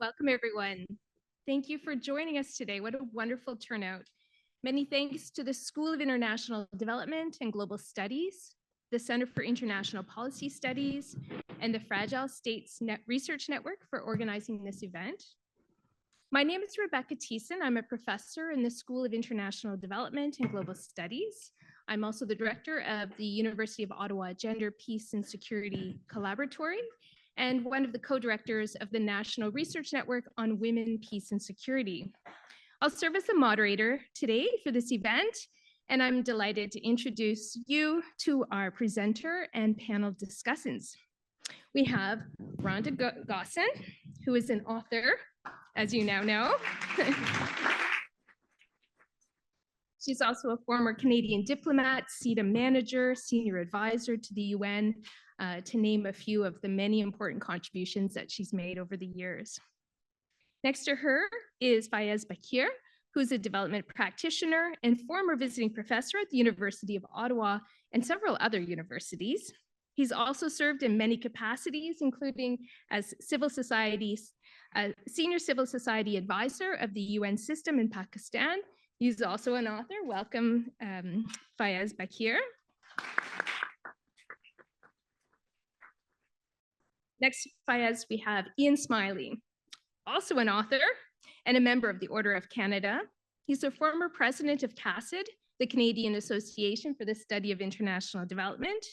Welcome, everyone. Thank you for joining us today. What a wonderful turnout. Many thanks to the School of International Development and Global Studies, the Center for International Policy Studies, and the Fragile States Research Network for organizing this event. My name is Rebecca Thiessen. I'm a professor in the School of International Development and Global Studies. I'm also the director of the University of Ottawa Gender, Peace and Security Collaboratory, and one of the co-directors of the National Research Network on Women, Peace and Security. I'll serve as the moderator today for this event, and I'm delighted to introduce you to our presenter and panel discussants. We have Rhonda Gosson, who is an author, as you now know. She's also a former Canadian diplomat, CIPS manager, senior advisor to the UN, to name a few of the many important contributions that she's made over the years. Next to her is Fayez Bakir, who's a development practitioner and former visiting professor at the University of Ottawa and several other universities. He's also served in many capacities, including as senior civil society advisor of the UN system in Pakistan. He's also an author. Welcome, Fayez Bakir. Next to Fayez, we have Ian Smiley, also an author and a member of the Order of Canada. He's a former president of CACID, the Canadian Association for the Study of International Development,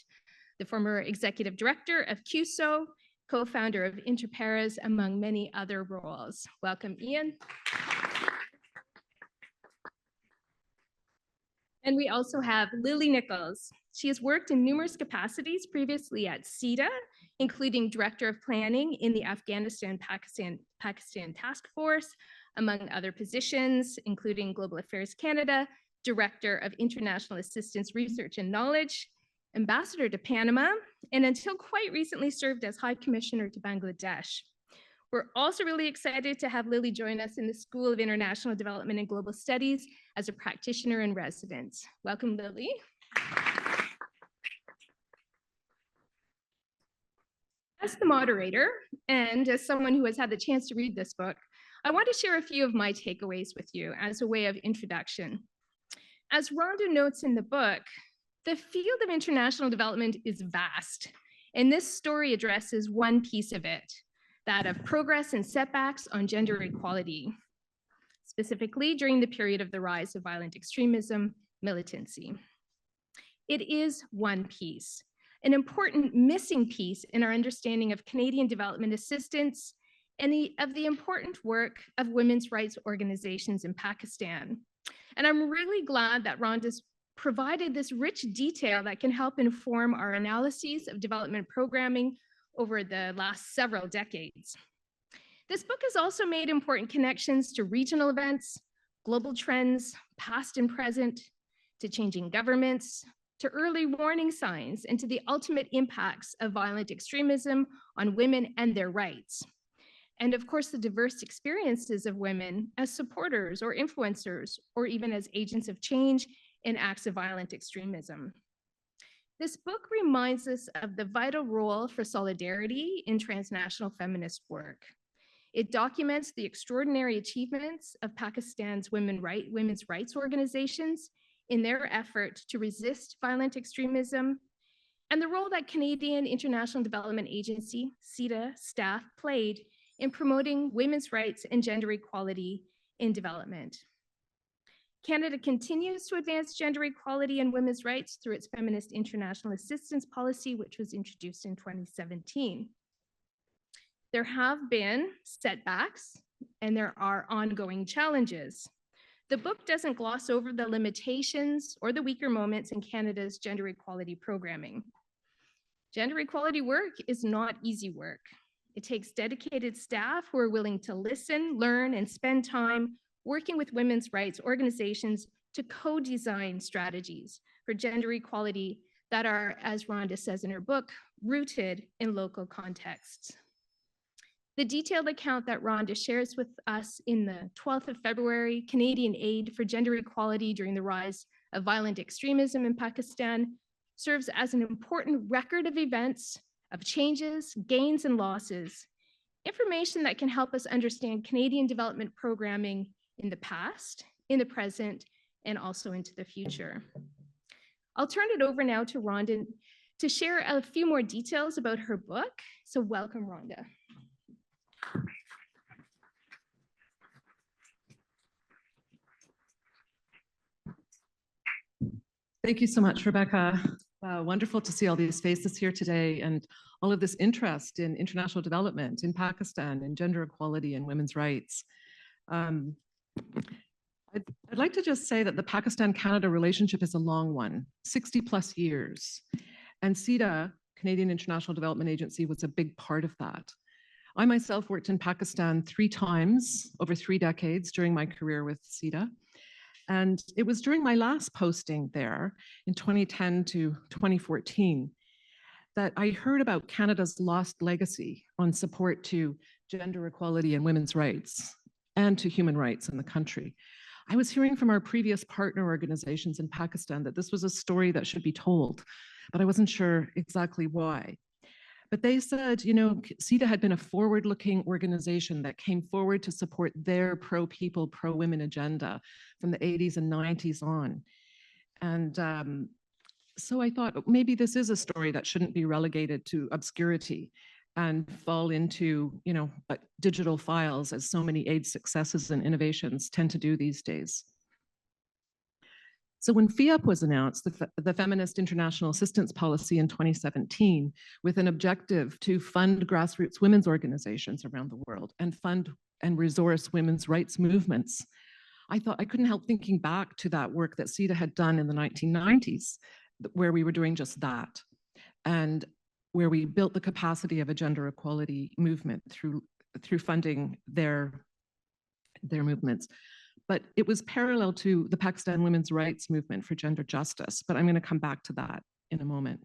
the former executive director of CUSO, co-founder of Interpares, among many other roles. Welcome, Ian. And we also have Lily Nichols. She has worked in numerous capacities previously at SIDA, including Director of Planning in the Afghanistan-Pakistan Task Force, among other positions, including Global Affairs Canada, Director of International Assistance Research and Knowledge, Ambassador to Panama, and until quite recently served as High Commissioner to Bangladesh. We're also really excited to have Lily join us in the School of International Development and Global Studies as a practitioner in residence. Welcome, Lily. As the moderator, and as someone who has had the chance to read this book, I want to share a few of my takeaways with you as a way of introduction. As Rhonda notes in the book, the field of international development is vast, and this story addresses one piece of it, that of progress and setbacks on gender equality, specifically during the period of the rise of violent extremism, militancy. It is one piece, an important missing piece in our understanding of Canadian development assistance and of the important work of women's rights organizations in Pakistan. And I'm really glad that Rhonda's provided this rich detail that can help inform our analyses of development programming over the last several decades. This book has also made important connections to regional events, global trends, past and present, to changing governments, to early warning signs, and to the ultimate impacts of violent extremism on women and their rights. And of course, the diverse experiences of women as supporters or influencers, or even as agents of change in acts of violent extremism. This book reminds us of the vital role for solidarity in transnational feminist work. It documents the extraordinary achievements of Pakistan's women's rights organizations in their effort to resist violent extremism, and the role that Canadian International Development Agency, CIDA, staff played in promoting women's rights and gender equality in development. Canada continues to advance gender equality and women's rights through its Feminist International Assistance Policy, which was introduced in 2017. There have been setbacks, and there are ongoing challenges. The book doesn't gloss over the limitations or the weaker moments in Canada's gender equality programming. Gender equality work is not easy work. It takes dedicated staff who are willing to listen, learn, and spend time working with women's rights organizations to co-design strategies for gender equality that are, as Rhonda says in her book, rooted in local contexts. The detailed account that Rhonda shares with us in the 12th of February, Canadian Aid for Gender Equality during the rise of violent extremism in Pakistan, serves as an important record of events, of changes, gains, and losses information that can help us understand Canadian development programming in the past, in the present, and also into the future. I'll turn it over now to Rhonda to share a few more details about her book. So welcome, Rhonda. Thank you so much, Rebecca. Wow, wonderful to see all these faces here today and all of this interest in international development in Pakistan and gender equality and women's rights. I'd like to just say that the Pakistan-Canada relationship is a long one, 60 plus years. And CIDA, Canadian International Development Agency, was a big part of that. I myself worked in Pakistan 3 times over 3 decades during my career with CIDA. And it was during my last posting there in 2010 to 2014 that I heard about Canada's lost legacy on support to gender equality and women's rights and to human rights in the country. I was hearing from our previous partner organizations in Pakistan that this was a story that should be told, but I wasn't sure exactly why. But they said, you know, CIDA had been a forward-looking organization that came forward to support their pro-people, pro-women agenda from the 80s and 90s on. And so I thought maybe this is a story that shouldn't be relegated to obscurity and fall into, you know, digital files as so many aid successes and innovations tend to do these days. So when FIAP was announced, the Feminist International Assistance Policy in 2017, with an objective to fund grassroots women's organizations around the world and fund and resource women's rights movements, I thought I couldn't help thinking back to that work that CIDA had done in the 1990s, where we were doing just that, and where we built the capacity of a gender equality movement through funding their movements. But it was parallel to the Pakistan women's rights movement for gender justice, but I'm going to come back to that in a moment.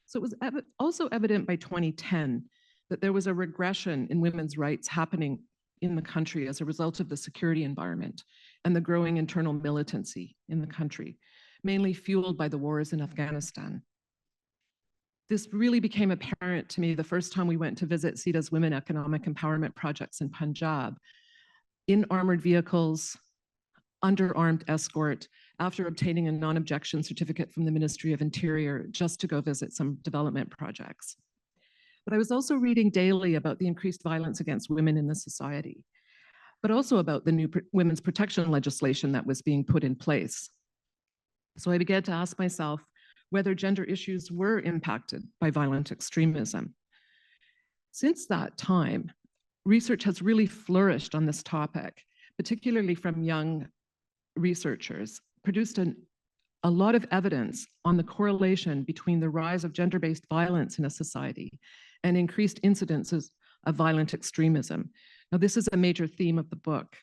So it was also evident by 2010 that there was a regression in women's rights happening in the country as a result of the security environment and the growing internal militancy in the country, mainly fueled by the wars in Afghanistan. This really became apparent to me the first time we went to visit CIDA's Women Economic Empowerment Projects in Punjab, in armored vehicles, under armed escort, after obtaining a non-objection certificate from the Ministry of Interior just to go visit some development projects. But I was also reading daily about the increased violence against women in the society, but also about the new women's protection legislation that was being put in place. So I began to ask myself whether gender issues were impacted by violent extremism. Since that time, research has really flourished on this topic, particularly from young researchers, produced a lot of evidence on the correlation between the rise of gender-based violence in a society and increased incidences of violent extremism. Now, this is a major theme of the book.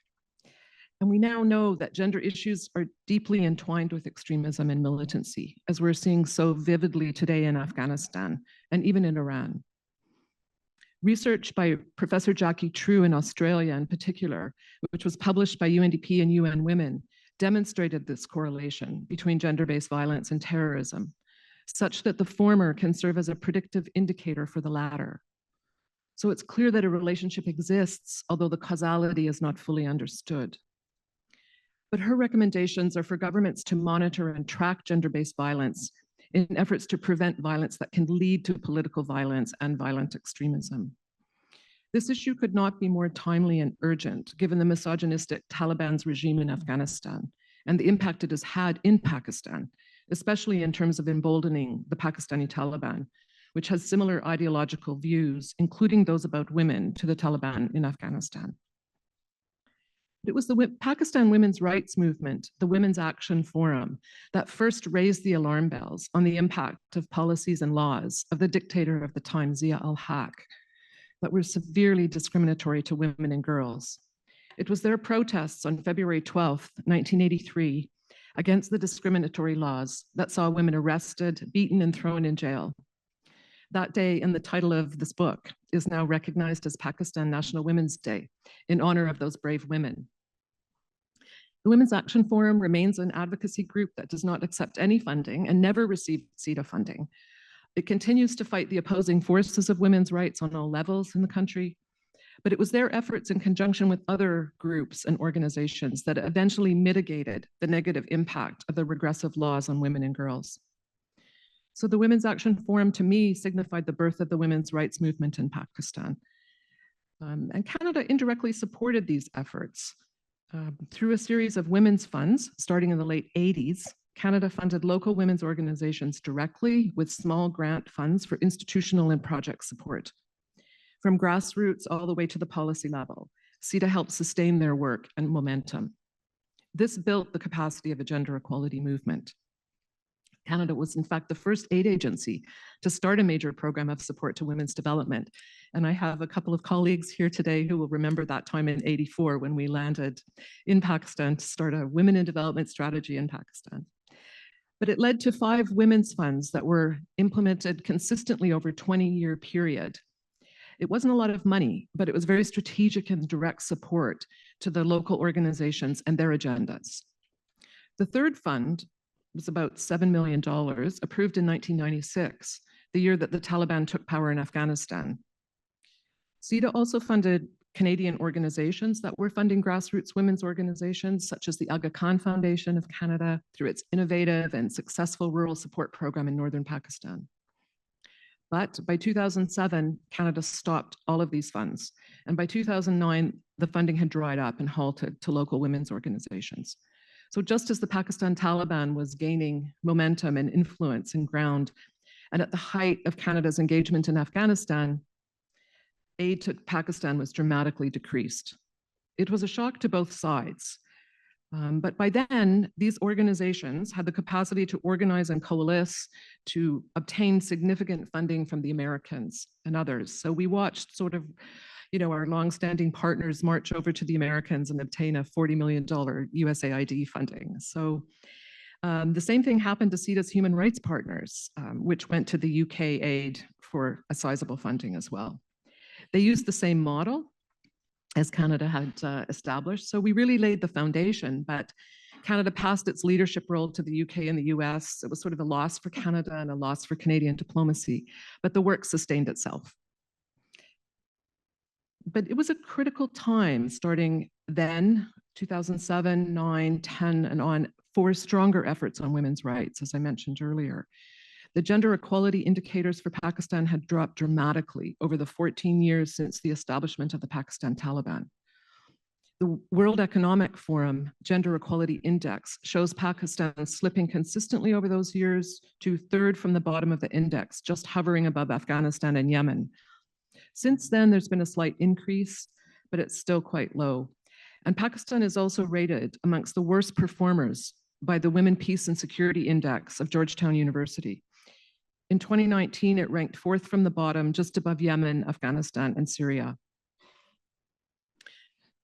And we now know that gender issues are deeply entwined with extremism and militancy, as we're seeing so vividly today in Afghanistan and even in Iran. Research by Professor Jackie True in Australia in particular, which was published by UNDP and UN Women, demonstrated this correlation between gender-based violence and terrorism, such that the former can serve as a predictive indicator for the latter. So it's clear that a relationship exists, although the causality is not fully understood. But her recommendations are for governments to monitor and track gender-based violence in efforts to prevent violence that can lead to political violence and violent extremism. This issue could not be more timely and urgent, given the misogynistic Taliban's regime in Afghanistan and the impact it has had in Pakistan, especially in terms of emboldening the Pakistani Taliban, which has similar ideological views, including those about women, to the Taliban in Afghanistan. It was the Pakistan women's rights movement, the Women's Action Forum, that first raised the alarm bells on the impact of policies and laws of the dictator of the time, Zia al-Haq, that were severely discriminatory to women and girls. It was their protests on February 12th, 1983, against the discriminatory laws that saw women arrested, beaten, and thrown in jail. That day, in the title of this book, is now recognized as Pakistan National Women's Day in honor of those brave women. The Women's Action Forum remains an advocacy group that does not accept any funding and never received CIDA funding. It continues to fight the opposing forces of women's rights on all levels in the country, But it was their efforts in conjunction with other groups and organizations that eventually mitigated the negative impact of the regressive laws on women and girls. So the Women's Action Forum, to me, signified the birth of the women's rights movement in Pakistan. And Canada indirectly supported these efforts. Through a series of women's funds, starting in the late 80s, Canada funded local women's organizations directly with small grant funds for institutional and project support. From grassroots all the way to the policy level, CIDA helped sustain their work and momentum. This built the capacity of a gender equality movement. Canada was, in fact, the first aid agency to start a major program of support to women's development. And I have a couple of colleagues here today who will remember that time in '84 when we landed in Pakistan to start a women in development strategy in Pakistan. But it led to 5 women's funds that were implemented consistently over a 20-year period. It wasn't a lot of money, but it was very strategic and direct support to the local organizations and their agendas. The third fund was about $7 million, approved in 1996, the year that the Taliban took power in Afghanistan. CIDA also funded Canadian organizations that were funding grassroots women's organizations, such as the Aga Khan Foundation of Canada, through its innovative and successful rural support program in northern Pakistan. But by 2007, Canada stopped all of these funds. And by 2009, the funding had dried up and halted to local women's organizations. So just as the Pakistan Taliban was gaining momentum and influence and ground, and at the height of Canada's engagement in Afghanistan, aid to Pakistan was dramatically decreased. It was a shock to both sides. But by then, these organizations had the capacity to organize and coalesce to obtain significant funding from the Americans and others. So we watched sort of, our longstanding partners march over to the Americans and obtain a $40 million USAID funding. So the same thing happened to CIDA's human rights partners, which went to the UK aid for a sizable funding as well. They used the same model as Canada had established. So we really laid the foundation, but Canada passed its leadership role to the UK and the US. It was sort of a loss for Canada and a loss for Canadian diplomacy, but the work sustained itself. But it was a critical time starting then, 2007, 9, 10, and on, for stronger efforts on women's rights, as I mentioned earlier. The gender equality indicators for Pakistan had dropped dramatically over the 14 years since the establishment of the Pakistan Taliban. The World Economic Forum Gender Equality Index shows Pakistan slipping consistently over those years to 3rd from the bottom of the index, just hovering above Afghanistan and Yemen. Since then, there's been a slight increase, but it's still quite low. And Pakistan is also rated amongst the worst performers by the Women, Peace and Security Index of Georgetown University. In 2019, it ranked 4th from the bottom, just above Yemen, Afghanistan, and Syria.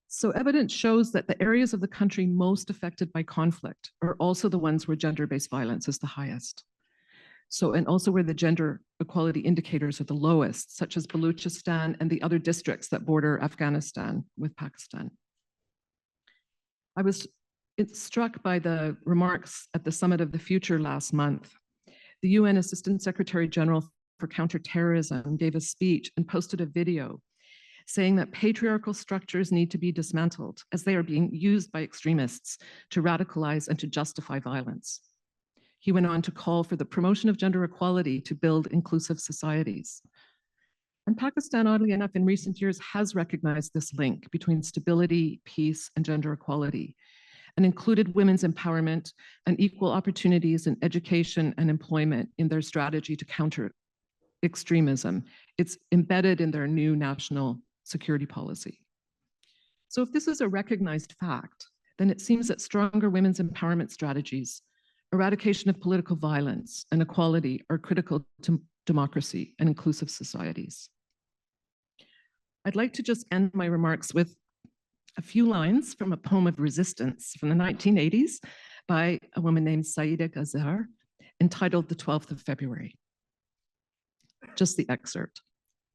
So evidence shows that the areas of the country most affected by conflict are also the ones where gender-based violence is the highest. So, and also where the gender equality indicators are the lowest, such as Baluchistan and the other districts that border Afghanistan with Pakistan. I was struck by the remarks at the Summit of the Future last month. The UN Assistant Secretary General for Counterterrorism gave a speech and posted a video saying that patriarchal structures need to be dismantled as they are being used by extremists to radicalize and to justify violence. He went on to call for the promotion of gender equality to build inclusive societies. And Pakistan, oddly enough, in recent years has recognized this link between stability, peace, and gender equality, and included women's empowerment and equal opportunities in education and employment in their strategy to counter extremism. It's embedded in their new national security policy. So if this is a recognized fact, then it seems that stronger women's empowerment strategies, eradication of political violence, and equality are critical to democracy and inclusive societies. I'd like to just end my remarks with a few lines from a poem of resistance from the 1980s by a woman named SIDGS, entitled The 12th of February. Just the excerpt.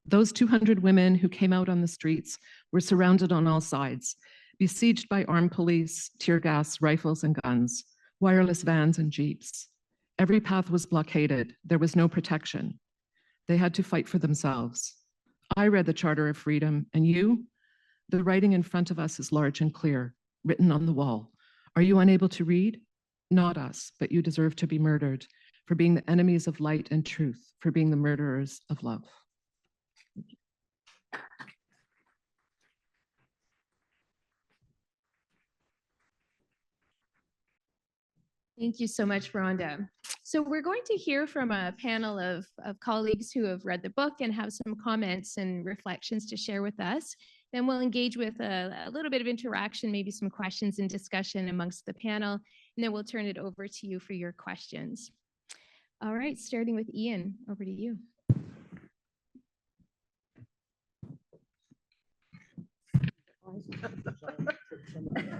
Those 200 women who came out on the streets were surrounded on all sides, besieged by armed police, tear gas, rifles and guns, wireless vans and jeeps. Every path was blockaded. There was no protection. They had to fight for themselves. I read the Charter of Freedom, and you The writing in front of us is large and clear, written on the wall. Are you unable to read? Not us, but you deserve to be murdered for being the enemies of light and truth, for being the murderers of love. Thank you so much, Rhonda. So we're going to hear from a panel of colleagues who have read the book and have some comments and reflections to share with us. Then we'll engage with a little bit of interaction, maybe some questions and discussion amongst the panel, and then we'll turn it over to you for your questions. All right, starting with Ian, over to you.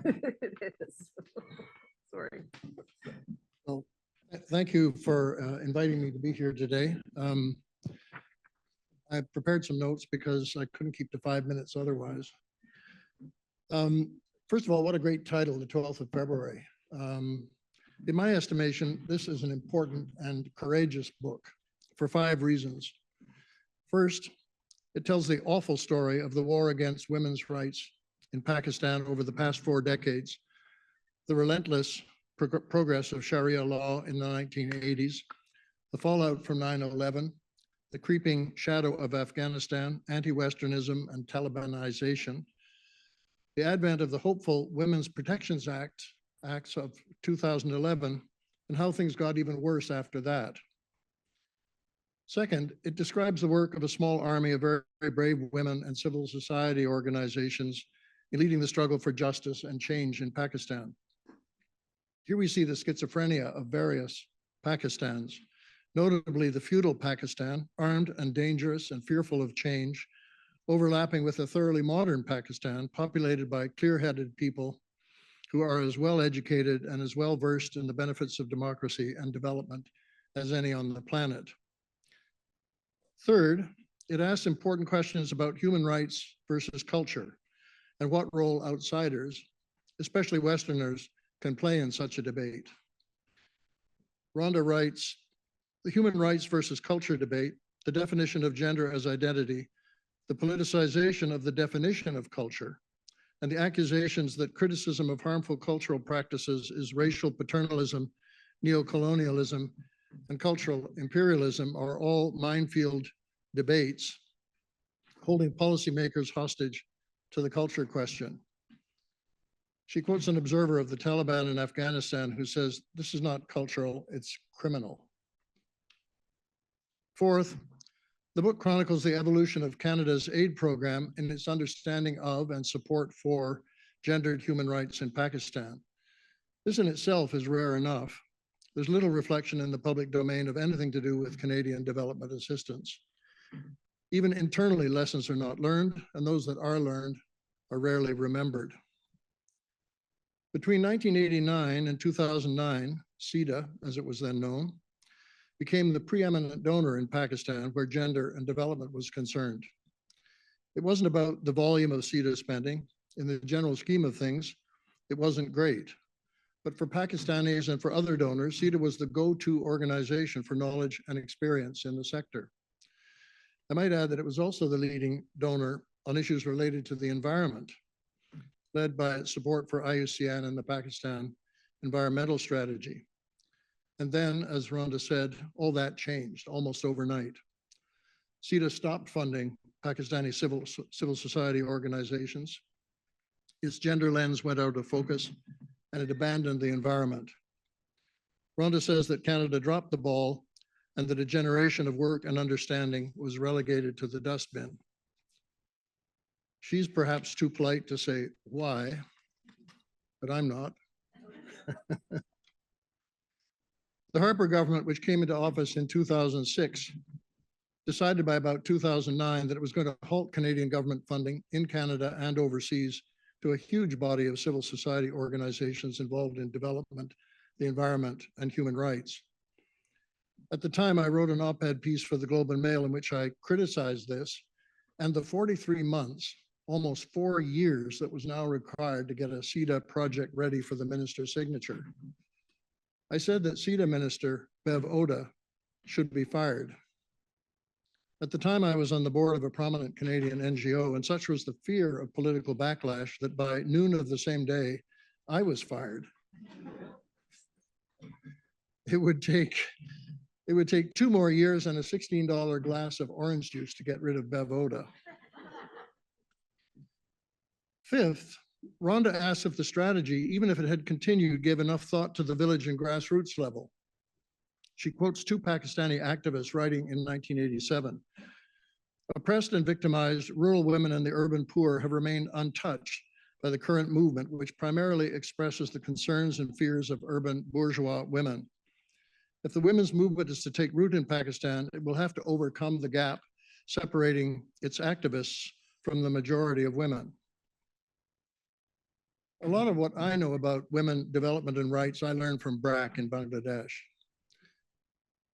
It is. Sorry. Well, thank you for inviting me to be here today. I prepared some notes because I couldn't keep to 5 minutes otherwise. First of all, what a great title, the 12th of February. In my estimation, this is an important and courageous book for 5 reasons. First, it tells the awful story of the war against women's rights in Pakistan over the past 4 decades, the relentless progress of Sharia law in the 1980s, the fallout from 9/11, the creeping shadow of Afghanistan, anti-Westernism and Talibanization, the advent of the hopeful Women's Protections Acts of 2011, and how things got even worse after that. Second, it describes the work of a small army of very, very brave women and civil society organizations in leading the struggle for justice and change in Pakistan. Here we see the schizophrenia of various Pakistans, notably the feudal Pakistan, armed and dangerous and fearful of change, overlapping with a thoroughly modern Pakistan populated by clear-headed people who are as well educated and as well versed in the benefits of democracy and development as any on the planet. Third, it asks important questions about human rights versus culture and what role outsiders, especially Westerners, can play in such a debate. Rhonda writes, the human rights versus culture debate, the definition of gender as identity, the politicization of the definition of culture, and the accusations that criticism of harmful cultural practices is racial paternalism, neocolonialism, and cultural imperialism are all minefield debates holding policymakers hostage to the culture question. She quotes an observer of the Taliban in Afghanistan who says, this is not cultural, it's criminal. Fourth, the book chronicles the evolution of Canada's aid program in its understanding of and support for gendered human rights in Pakistan. This in itself is rare enough. There's little reflection in the public domain of anything to do with Canadian development assistance. Even internally, lessons are not learned, and those that are learned are rarely remembered. Between 1989 and 2009, SIDA, as it was then known, became the preeminent donor in Pakistan where gender and development was concerned. It wasn't about the volume of SIDA spending. In the general scheme of things, it wasn't great. But for Pakistanis and for other donors, SIDA was the go-to organization for knowledge and experience in the sector. I might add that it was also the leading donor on issues related to the environment, led by its support for IUCN and the Pakistan environmental strategy. And then, as Rhonda said, all that changed almost overnight. SIDA stopped funding Pakistani civil society organizations. Its gender lens went out of focus, and it abandoned the environment. Rhonda says that Canada dropped the ball and that a generation of work and understanding was relegated to the dustbin. She's perhaps too polite to say why, but I'm not. The Harper government, which came into office in 2006, decided by about 2009 that it was going to halt Canadian government funding in Canada and overseas to a huge body of civil society organizations involved in development, the environment, and human rights. At the time, I wrote an op-ed piece for the Globe and Mail in which I criticized this and the 43 months, almost 4 years that was now required to get a SIDA project ready for the minister's signature. I said that SIDA Minister Bev Oda should be fired. At the time, I was on the board of a prominent Canadian NGO, and such was the fear of political backlash that by noon of the same day, I was fired. It would take 2 more years and a $16 glass of orange juice to get rid of Bevoda. Fifth, Rhonda asked if the strategy, even if it had continued, gave enough thought to the village and grassroots level. She quotes 2 Pakistani activists writing in 1987. Oppressed and victimized rural women and the urban poor have remained untouched by the current movement, which primarily expresses the concerns and fears of urban bourgeois women. If the women's movement is to take root in Pakistan, it will have to overcome the gap separating its activists from the majority of women. A lot of what I know about women development and rights I learned from BRAC in Bangladesh.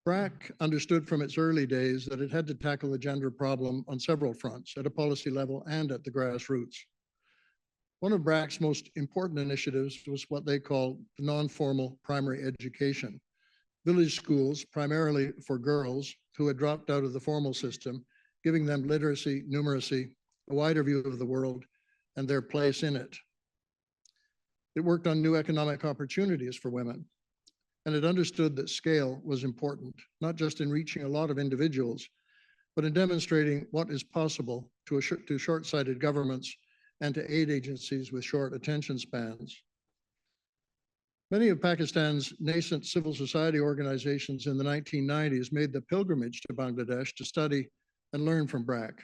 BRAC understood from its early days that it had to tackle the gender problem on several fronts, at a policy level and at the grassroots. One of BRAC's most important initiatives was what they called non-formal primary education. Village schools, primarily for girls who had dropped out of the formal system, giving them literacy, numeracy, a wider view of the world, and their place in it. It worked on new economic opportunities for women, and it understood that scale was important, not just in reaching a lot of individuals, but in demonstrating what is possible to short-sighted governments and to aid agencies with short attention spans. Many of Pakistan's nascent civil society organizations in the 1990s made the pilgrimage to Bangladesh to study and learn from BRAC.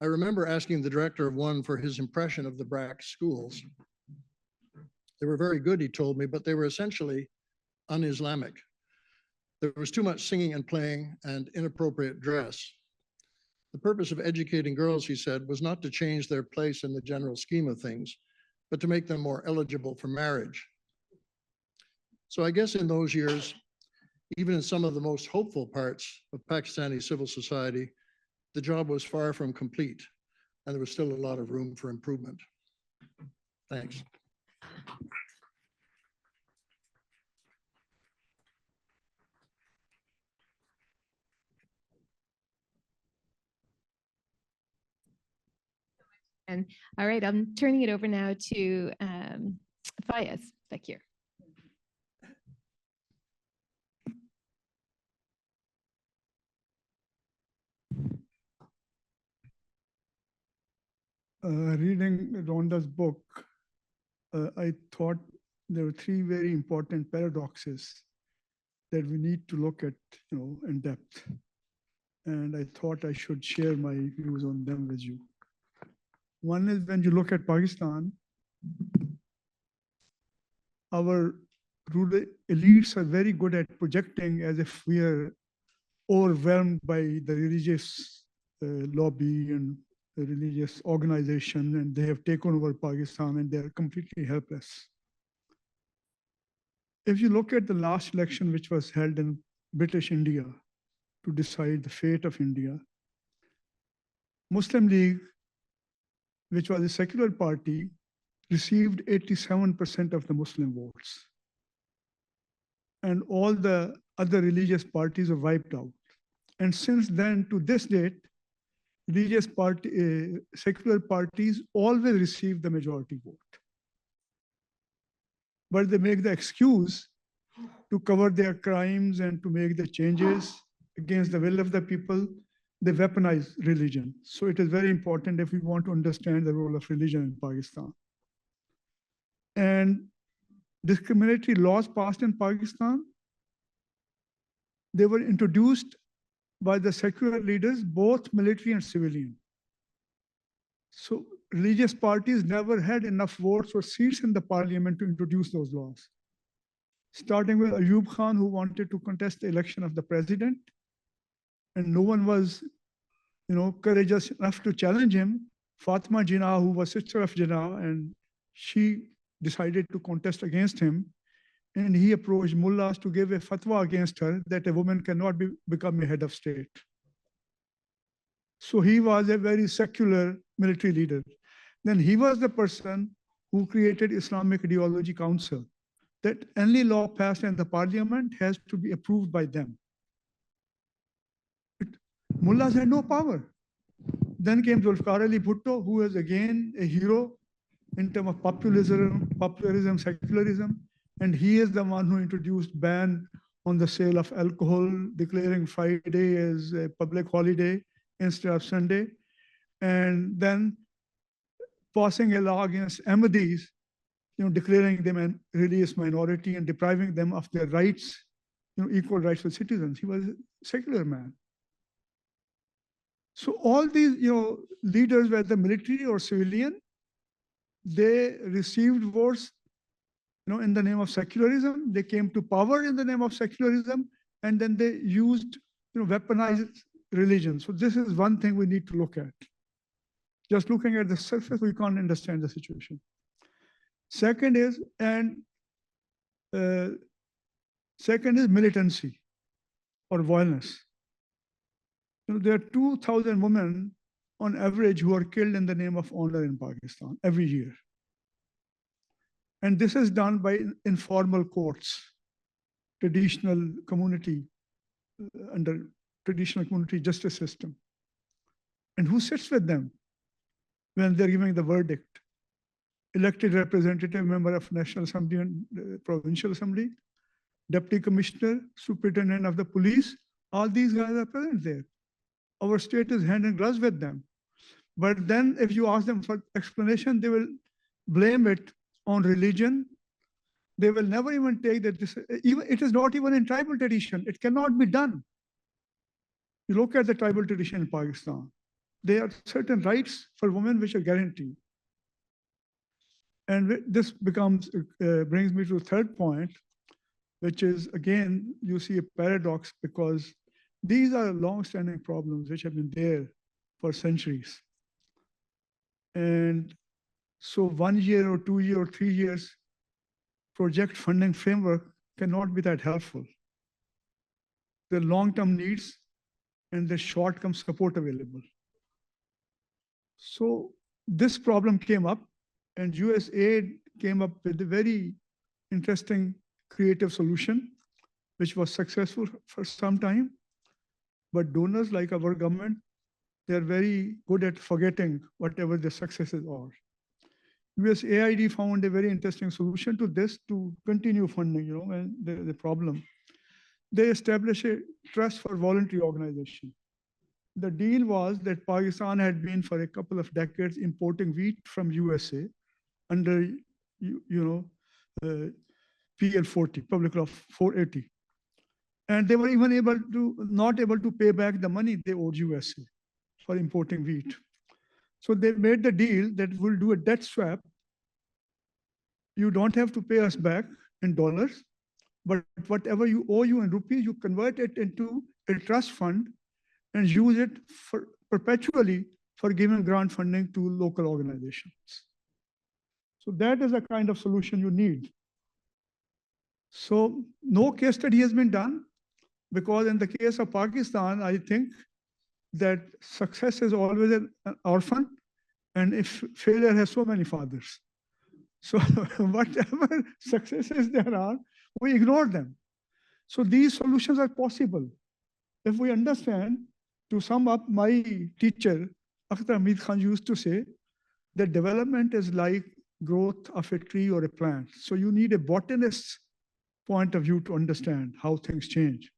I remember asking the director of one for his impression of the BRAC schools. They were very good, he told me, but they were essentially un-Islamic. There was too much singing and playing and inappropriate dress. The purpose of educating girls, he said, was not to change their place in the general scheme of things, but to make them more eligible for marriage. So I guess in those years, even in some of the most hopeful parts of Pakistani civil society, the job was far from complete, and there was still a lot of room for improvement. Thanks. And all right, I'm turning it over now to Fayez back here. Reading Rhonda's book, I thought there were 3 very important paradoxes that we need to look at, in depth. And I thought I should share my views on them with you. One is when you look at Pakistan, our rural elites are very good at projecting as if we are overwhelmed by the religious lobby and the religious organization, and they have taken over Pakistan and they are completely helpless. If you look at the last election, which was held in British India to decide the fate of India, Muslim League, which was a secular party, received 87% of the Muslim votes. And all the other religious parties were wiped out. And since then to this date, secular parties always receive the majority vote. But they make the excuse to cover their crimes and to make the changes against the will of the people. They weaponize religion. So it is very important if we want to understand the role of religion in Pakistan. And discriminatory laws passed in Pakistan, they were introduced by the secular leaders, both military and civilian. So religious parties never had enough votes or seats in the parliament to introduce those laws. Starting with Ayub Khan, who wanted to contest the election of the president, and no one was, courageous enough to challenge him. Fatima Jinnah, who was sister of Jinnah, and she decided to contest against him. And he approached mullahs to give a fatwa against her that a woman cannot become a head of state. So he was a very secular military leader. Then he was the person who created Islamic Ideology Council, that any law passed in the parliament has to be approved by them. Mullahs had no power. Then came Zulfikar Ali Bhutto, who was again a hero in terms of popularism, secularism. And he is the one who introduced ban on the sale of alcohol, declaring Friday as a public holiday instead of Sunday. And then passing a law against Ahmadis, declaring them a religious minority and depriving them of their rights, equal rights for citizens. He was a secular man. So all these, leaders, whether military or civilian, they received votes, in the name of secularism. They came to power in the name of secularism, and then they used, weaponized religion. So this is one thing we need to look at. Just looking at the surface, we can't understand the situation. Second is militancy or violence. There are 2,000 women on average who are killed in the name of honor in Pakistan every year. And this is done by informal courts, traditional community, under traditional community justice system. And who sits with them when they're giving the verdict? Elected representative, member of National Assembly and Provincial Assembly, Deputy Commissioner, Superintendent of the Police, all these guys are present there. Our state is hand in glove with them. But then if you ask them for explanation, they will blame it on religion. They will never even take that it is not even in tribal tradition. It cannot be done. You look at the tribal tradition in Pakistan. There are certain rights for women which are guaranteed. And this brings me to the third point, which is, again, you see a paradox, because these are long-standing problems which have been there for centuries. And so 1 year or 2 years or 3 years project funding framework cannot be that helpful. The long-term needs and the short-term support available. So this problem came up, and USAID came up with a very interesting creative solution, which was successful for some time. But donors like our government, they're very good at forgetting whatever the successes are. USAID found a very interesting solution to this to continue funding, and the problem. They established a trust for voluntary organization. The deal was that Pakistan had been for a couple of decades importing wheat from USA under, PL40, Public Law 480. And they were even not able to pay back the money they owed USA for importing wheat. So they made the deal that we'll do a debt swap. You don't have to pay us back in dollars, but whatever you owe you in rupees, you convert it into a trust fund and use it perpetually for giving grant funding to local organizations. So that is the kind of solution you need. So no case study has been done, because in the case of Pakistan, I think that success is always an orphan, and if failure has so many fathers. So whatever successes there are, we ignore them. So these solutions are possible. If we understand, to sum up, my teacher, Akhtar Hamid Khan, used to say that development is like growth of a tree or a plant. So you need a botanist's point of view to understand how things change.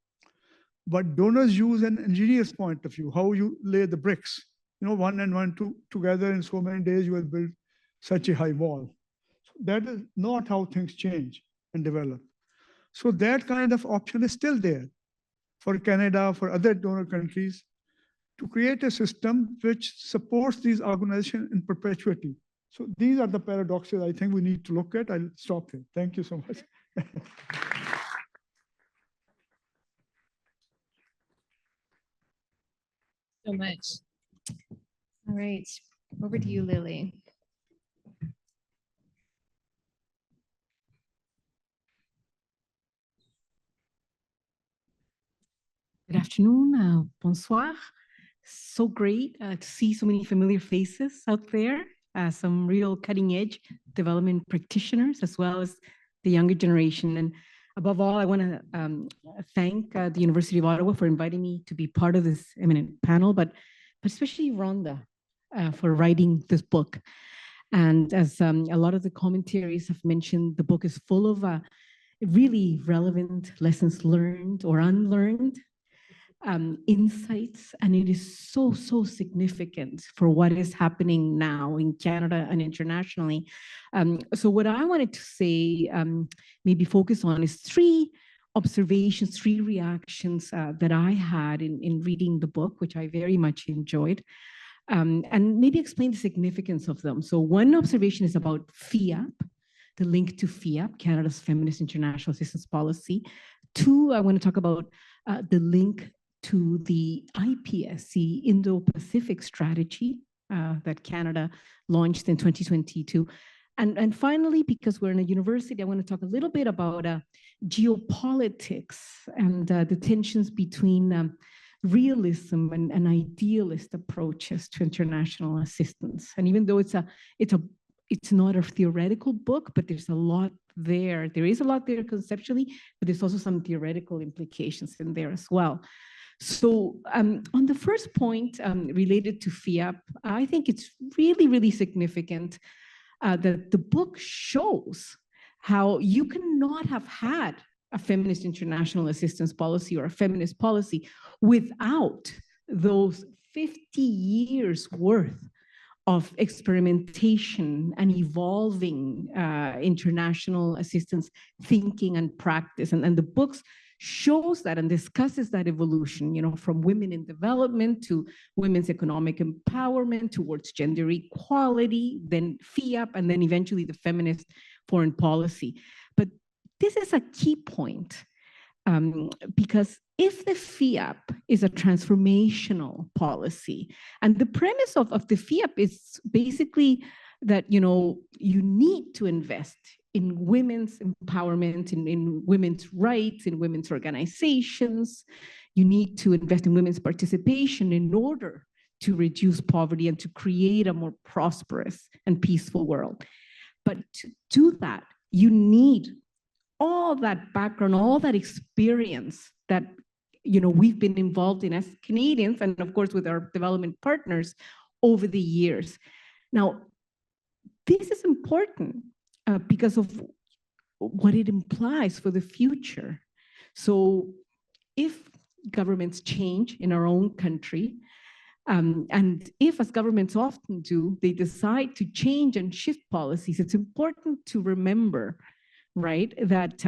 But donors use an engineer's point of view, how you lay the bricks. 1 and 1, 2 together in so many days, you will build such a high wall. So that is not how things change and develop. So that kind of option is still there for Canada, for other donor countries, to create a system which supports these organizations in perpetuity. So these are the paradoxes I think we need to look at. I'll stop here. Thank you so much. So much. All right, over to you, Lily. Good afternoon, bonsoir. So great to see so many familiar faces out there, some real cutting edge development practitioners, as well as the younger generation. And Above all, I want to thank the University of Ottawa for inviting me to be part of this eminent panel, but especially Rhonda for writing this book. And as a lot of the commentaries have mentioned, the book is full of really relevant lessons learned or unlearned, insights, and it is so significant for what is happening now in Canada and internationally. So what I wanted to say, maybe focus on, is three observations, three reactions that I had in reading the book, which I very much enjoyed, and maybe explain the significance of them. So one observation is about FIAP, the link to FIAP, Canada's Feminist International Assistance Policy. Two, I want to talk about the link to the IPS, the Indo-Pacific strategy that Canada launched in 2022. And finally, because we're in a university, I want to talk a little bit about geopolitics and the tensions between realism and idealist approaches to international assistance. And even though it's not a theoretical book, but there's a lot there. There is a lot there conceptually, but there's also some theoretical implications in there as well. So on the first point related to FIAP, I think it's really significant that the book shows how you cannot have had a feminist international assistance policy or a feminist policy without those 50 years worth of experimentation and evolving international assistance thinking and practice. And the books shows that and discusses that evolution, you know, from women in development to women's economic empowerment towards gender equality, then FIAP, and then eventually the feminist foreign policy. But this is a key point because if the FIAP is a transformational policy, and the premise of the FIAP is basically that, you know, you need to invest in women's empowerment, in women's rights, in women's organizations. You need to invest in women's participation in order to reduce poverty and to create a more prosperous and peaceful world. But to do that, you need all that background, all that experience that, you know, we've been involved in as Canadians, and of course with our development partners over the years. Now, this is important because of what it implies for the future. So if governments change in our own country, and if, as governments often do, they decide to change and shift policies, it's important to remember, right, that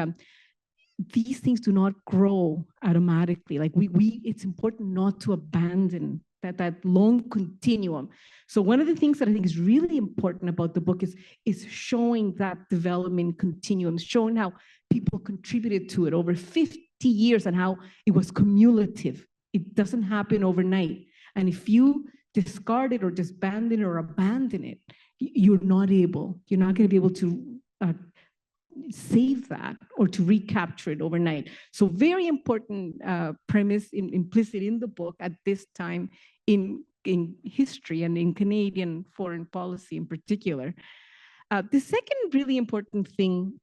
these things do not grow automatically. Like it's important not to abandon that long continuum. So one of the things that I think is really important about the book is showing that development continuum, showing how people contributed to it over 50 years and how it was cumulative. It doesn't happen overnight. And if you discard it or disband it or abandon it, you're not going to be able to save that or to recapture it overnight. So very important premise implicit in the book at this time in history and in Canadian foreign policy in particular. The second really important thing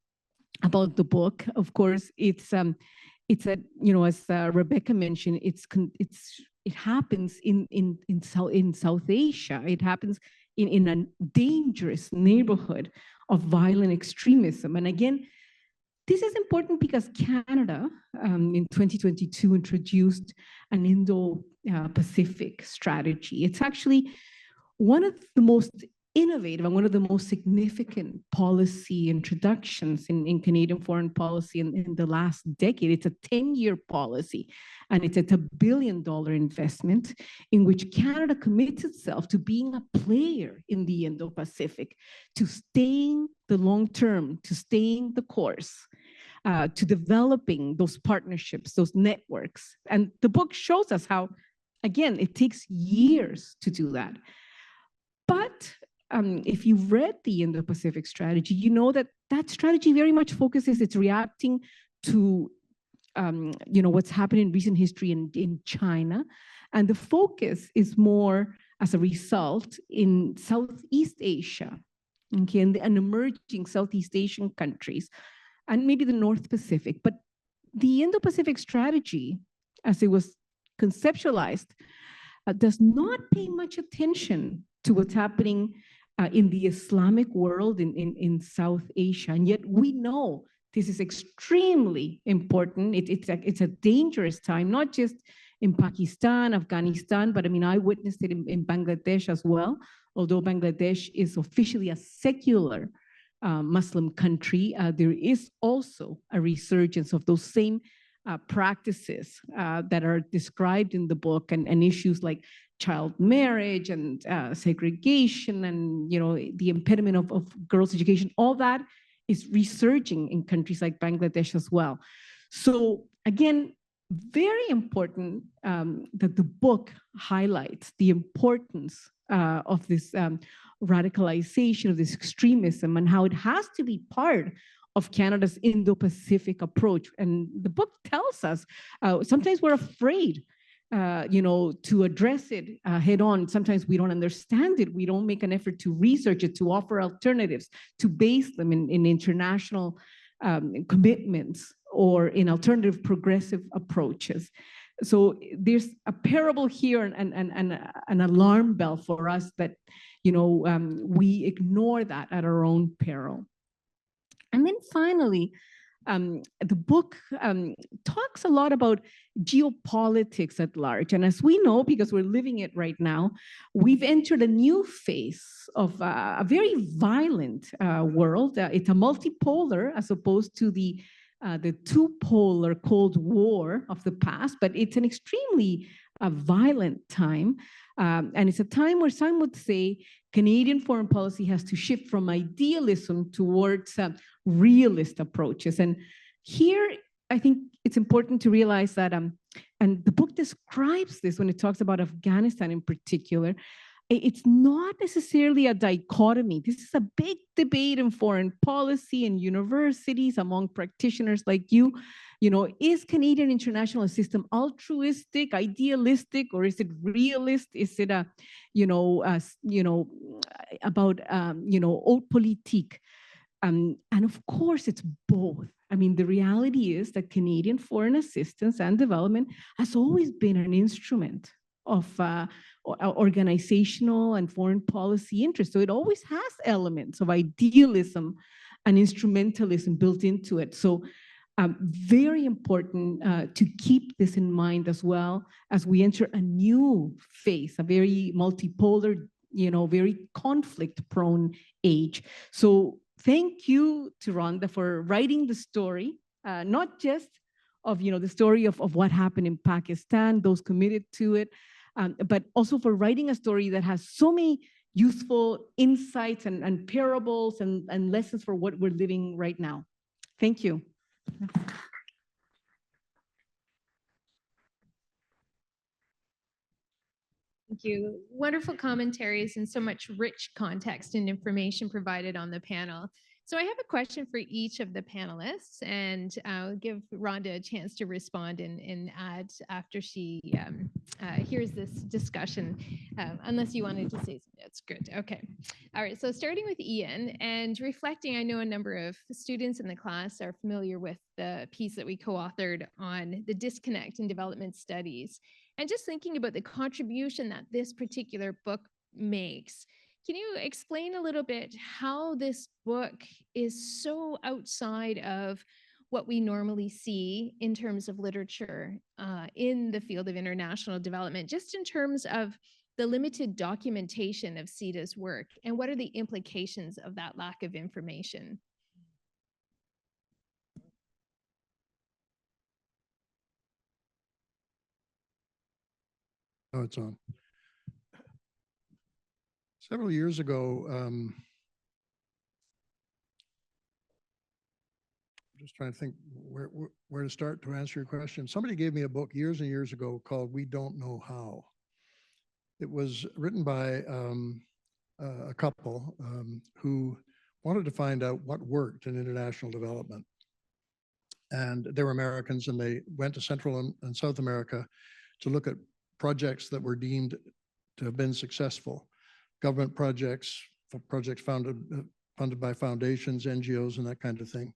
about the book, of course, it's that, you know, as Rebecca mentioned, it happens in South Asia. It happens in a dangerous neighborhood of violent extremism. And again, this is important because Canada in 2022 introduced an Indo-Pacific strategy. It's actually one of the most innovative and one of the most significant policy introductions in Canadian foreign policy in the last decade. It's a 10-year policy, and it's a $1 billion investment in which Canada commits itself to being a player in the Indo-Pacific, to staying the long term, to staying the course, to developing those partnerships, those networks. And the book shows us how, again, it takes years to do that. But if you've read the Indo-Pacific strategy, you know that strategy very much focuses, it's reacting to you know, what's happened in recent history in China. And the focus is more, as a result, in Southeast Asia, okay, and emerging Southeast Asian countries. and maybe the North Pacific. But the Indo-Pacific strategy, as it was conceptualized, does not pay much attention to what's happening in the Islamic world in South Asia. And yet we know this is extremely important. It's a dangerous time, not just in Pakistan, Afghanistan, but I mean, I witnessed it in Bangladesh as well. Although Bangladesh is officially a secular Muslim country, there is also a resurgence of those same practices that are described in the book, and issues like child marriage and segregation, and the impediment of girls' education. All that is resurging in countries like Bangladesh as well. So again, very important that the book highlights the importance of this radicalization, of this extremism, and how it has to be part of Canada's Indo-Pacific approach. And the book tells us sometimes we're afraid to address it head on. Sometimes we don't understand it. We don't make an effort to research it, to offer alternatives, to base them in international commitments or in alternative progressive approaches. So there's a parable here and an alarm bell for us that we ignore that at our own peril. And then finally, the book talks a lot about geopolitics at large. And as we know, because we're living it right now, we've entered a new phase of a very violent world. It's a multipolar as opposed to the two-polar Cold War of the past, but it's an extremely violent time. And it's a time where some would say Canadian foreign policy has to shift from idealism towards realist approaches. And here, I think it's important to realize that, and the book describes this when it talks about Afghanistan in particular, it's not necessarily a dichotomy. This is a big debate in foreign policy and universities among practitioners like you. Is Canadian international system altruistic, idealistic, or is it realist? Is it about haute politique? And of course, it's both. I mean, the reality is that Canadian foreign assistance and development has always been an instrument of organizational and foreign policy interest. So it always has elements of idealism and instrumentalism built into it. So very important to keep this in mind as well as we enter a new phase, a very multipolar, very conflict-prone age. So thank you to Rhonda for writing the story, not just of the story of what happened in Pakistan, those committed to it, but also for writing a story that has so many useful insights and parables and lessons for what we're living right now. Thank you. Thank you. Wonderful commentaries and so much rich context and information provided on the panel. So I have a question for each of the panelists, and I'll give Rhonda a chance to respond and add after she hears this discussion, unless you wanted to say something. That's good. Okay. All right. So starting with Ian and reflecting, I know a number of students in the class are familiar with the piece that we co-authored on the disconnect in development studies, and just thinking about the contribution that this particular book makes. Can you explain a little bit how this book is so outside of what we normally see in terms of literature in the field of international development, just in terms of the limited documentation of SIDGS work, and what are the implications of that lack of information? Oh, it's on. Several years ago, just trying to think where to start to answer your question. Somebody gave me a book years and years ago called We Don't Know How. It was written by a couple who wanted to find out what worked in international development. And they were Americans, and they went to Central and South America to look at projects that were deemed to have been successful. Government projects funded by foundations, NGOs, and that kind of thing.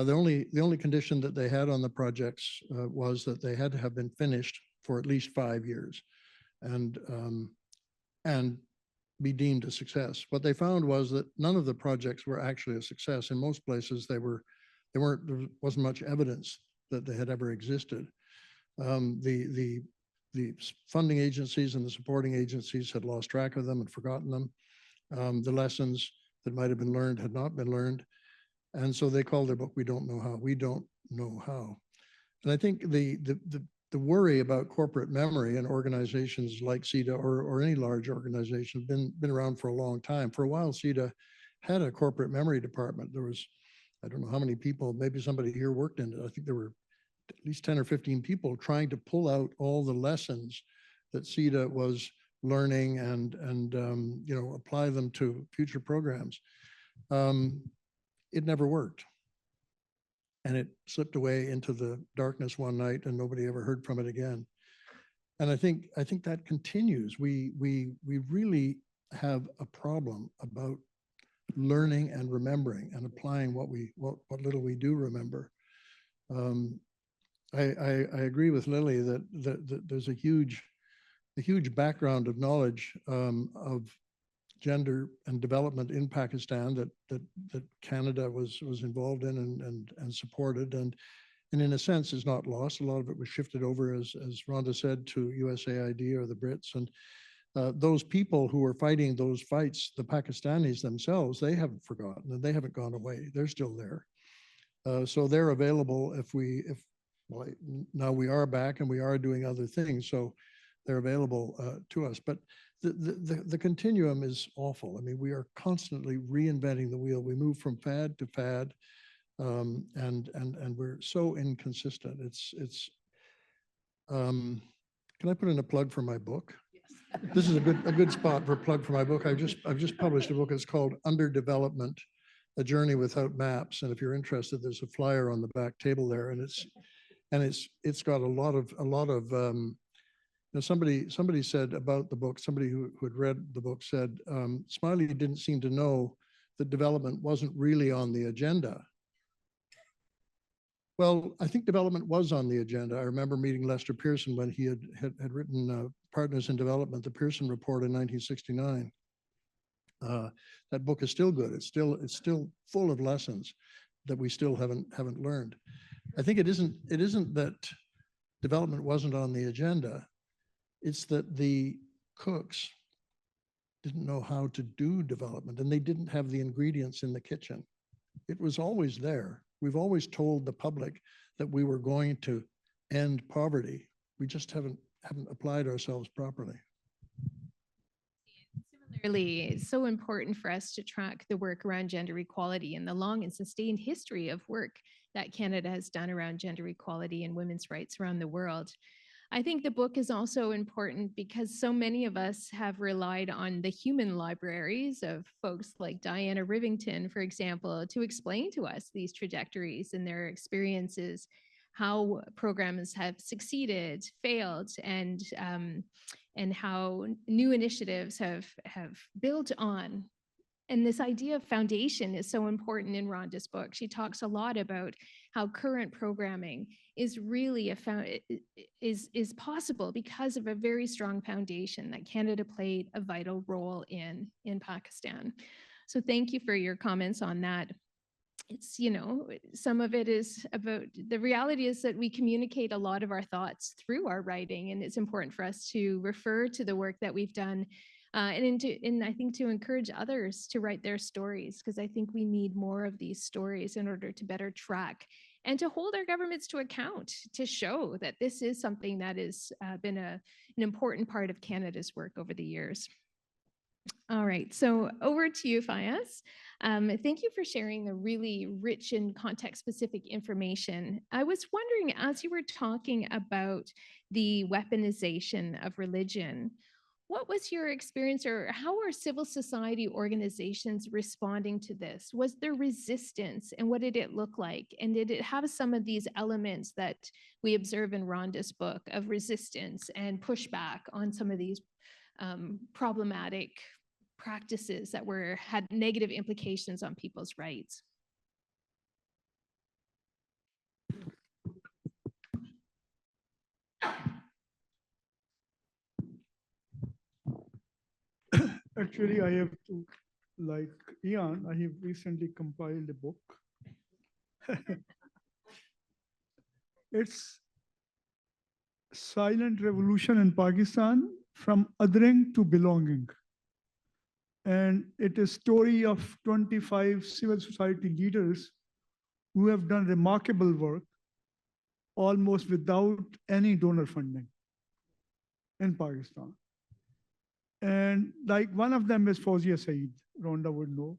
The only condition that they had on the projects was that they had to have been finished for at least 5 years, and be deemed a success. What they found was that none of the projects were actually a success. In most places, there wasn't much evidence that they had ever existed. The funding agencies and the supporting agencies had lost track of them and forgotten them. The lessons that might have been learned had not been learned. And so they called their book, We Don't Know How. We Don't Know How. And I think the worry about corporate memory in organizations like CIDA or any large organization have been around for a long time. For a while, CIDA had a corporate memory department. There was, I don't know how many people, maybe somebody here worked in it. I think there were at least 10 or 15 people trying to pull out all the lessons that CIDA was learning and apply them to future programs. It never worked. And it slipped away into the darkness one night and nobody ever heard from it again. And I think that continues. We really have a problem about learning and remembering and applying what little we do remember. I agree with Lily that there's a huge background of knowledge of gender and development in Pakistan that Canada was involved in and supported, and in a sense is not lost. A lot of it was shifted over, as Rhonda said, to USAID or the Brits. And those people who were fighting those fights, the Pakistanis themselves, they haven't forgotten and they haven't gone away. They're still there. So they're available well, now we are back and we are doing other things. So they're available to us. But the continuum is awful. I mean, we are constantly reinventing the wheel. We move from fad to fad, and we're so inconsistent. Can I put in a plug for my book? Yes. This is a good spot for a plug for my book. I've just published a book. It's called Underdevelopment: A Journey Without Maps. And if you're interested, there's a flyer on the back table there, and it's got a lot of somebody said about the book, somebody who had read the book said, Smiley didn't seem to know that development wasn't really on the agenda. Well, I think development was on the agenda. I remember meeting Lester Pearson when he had written Partners in Development, the Pearson Report in 1969. That book is still good. It's still full of lessons that we still haven't learned. I think it isn't that development wasn't on the agenda. It's that the cooks didn't know how to do development and they didn't have the ingredients in the kitchen. It was always there. We've always told the public that we were going to end poverty. We just haven't applied ourselves properly. Similarly, it's so important for us to track the work around gender equality and the long and sustained history of work that Canada has done around gender equality and women's rights around the world. I think the book is also important because so many of us have relied on the human libraries of folks like Diana Rivington, for example, to explain to us these trajectories and their experiences, how programs have succeeded, failed, and how new initiatives have built on. And this idea of foundation is so important in Rhonda's book. She talks a lot about how current programming is really is possible because of a very strong foundation that Canada played a vital role in Pakistan. So thank you for your comments on that. It's, some of it is about, the reality is that we communicate a lot of our thoughts through our writing, and it's important for us to refer to the work that we've done and I think to encourage others to write their stories, because I think we need more of these stories in order to better track and to hold our governments to account, to show that this is something that has been an important part of Canada's work over the years. All right, so over to you, Fayez. Thank you for sharing the really rich and context-specific information. I was wondering, as you were talking about the weaponization of religion, what was your experience, or how are civil society organizations responding to this? Was there resistance, and what did it look like? And did it have some of these elements that we observe in Rhonda's book of resistance and pushback on some of these problematic practices that had negative implications on people's rights? Actually, I have to, like Ian, I have recently compiled a book. It's Silent Revolution in Pakistan from Othering to Belonging. And it is a story of 25 civil society leaders who have done remarkable work almost without any donor funding in Pakistan. And like one of them is Fawzia Saeed, Rhonda would know.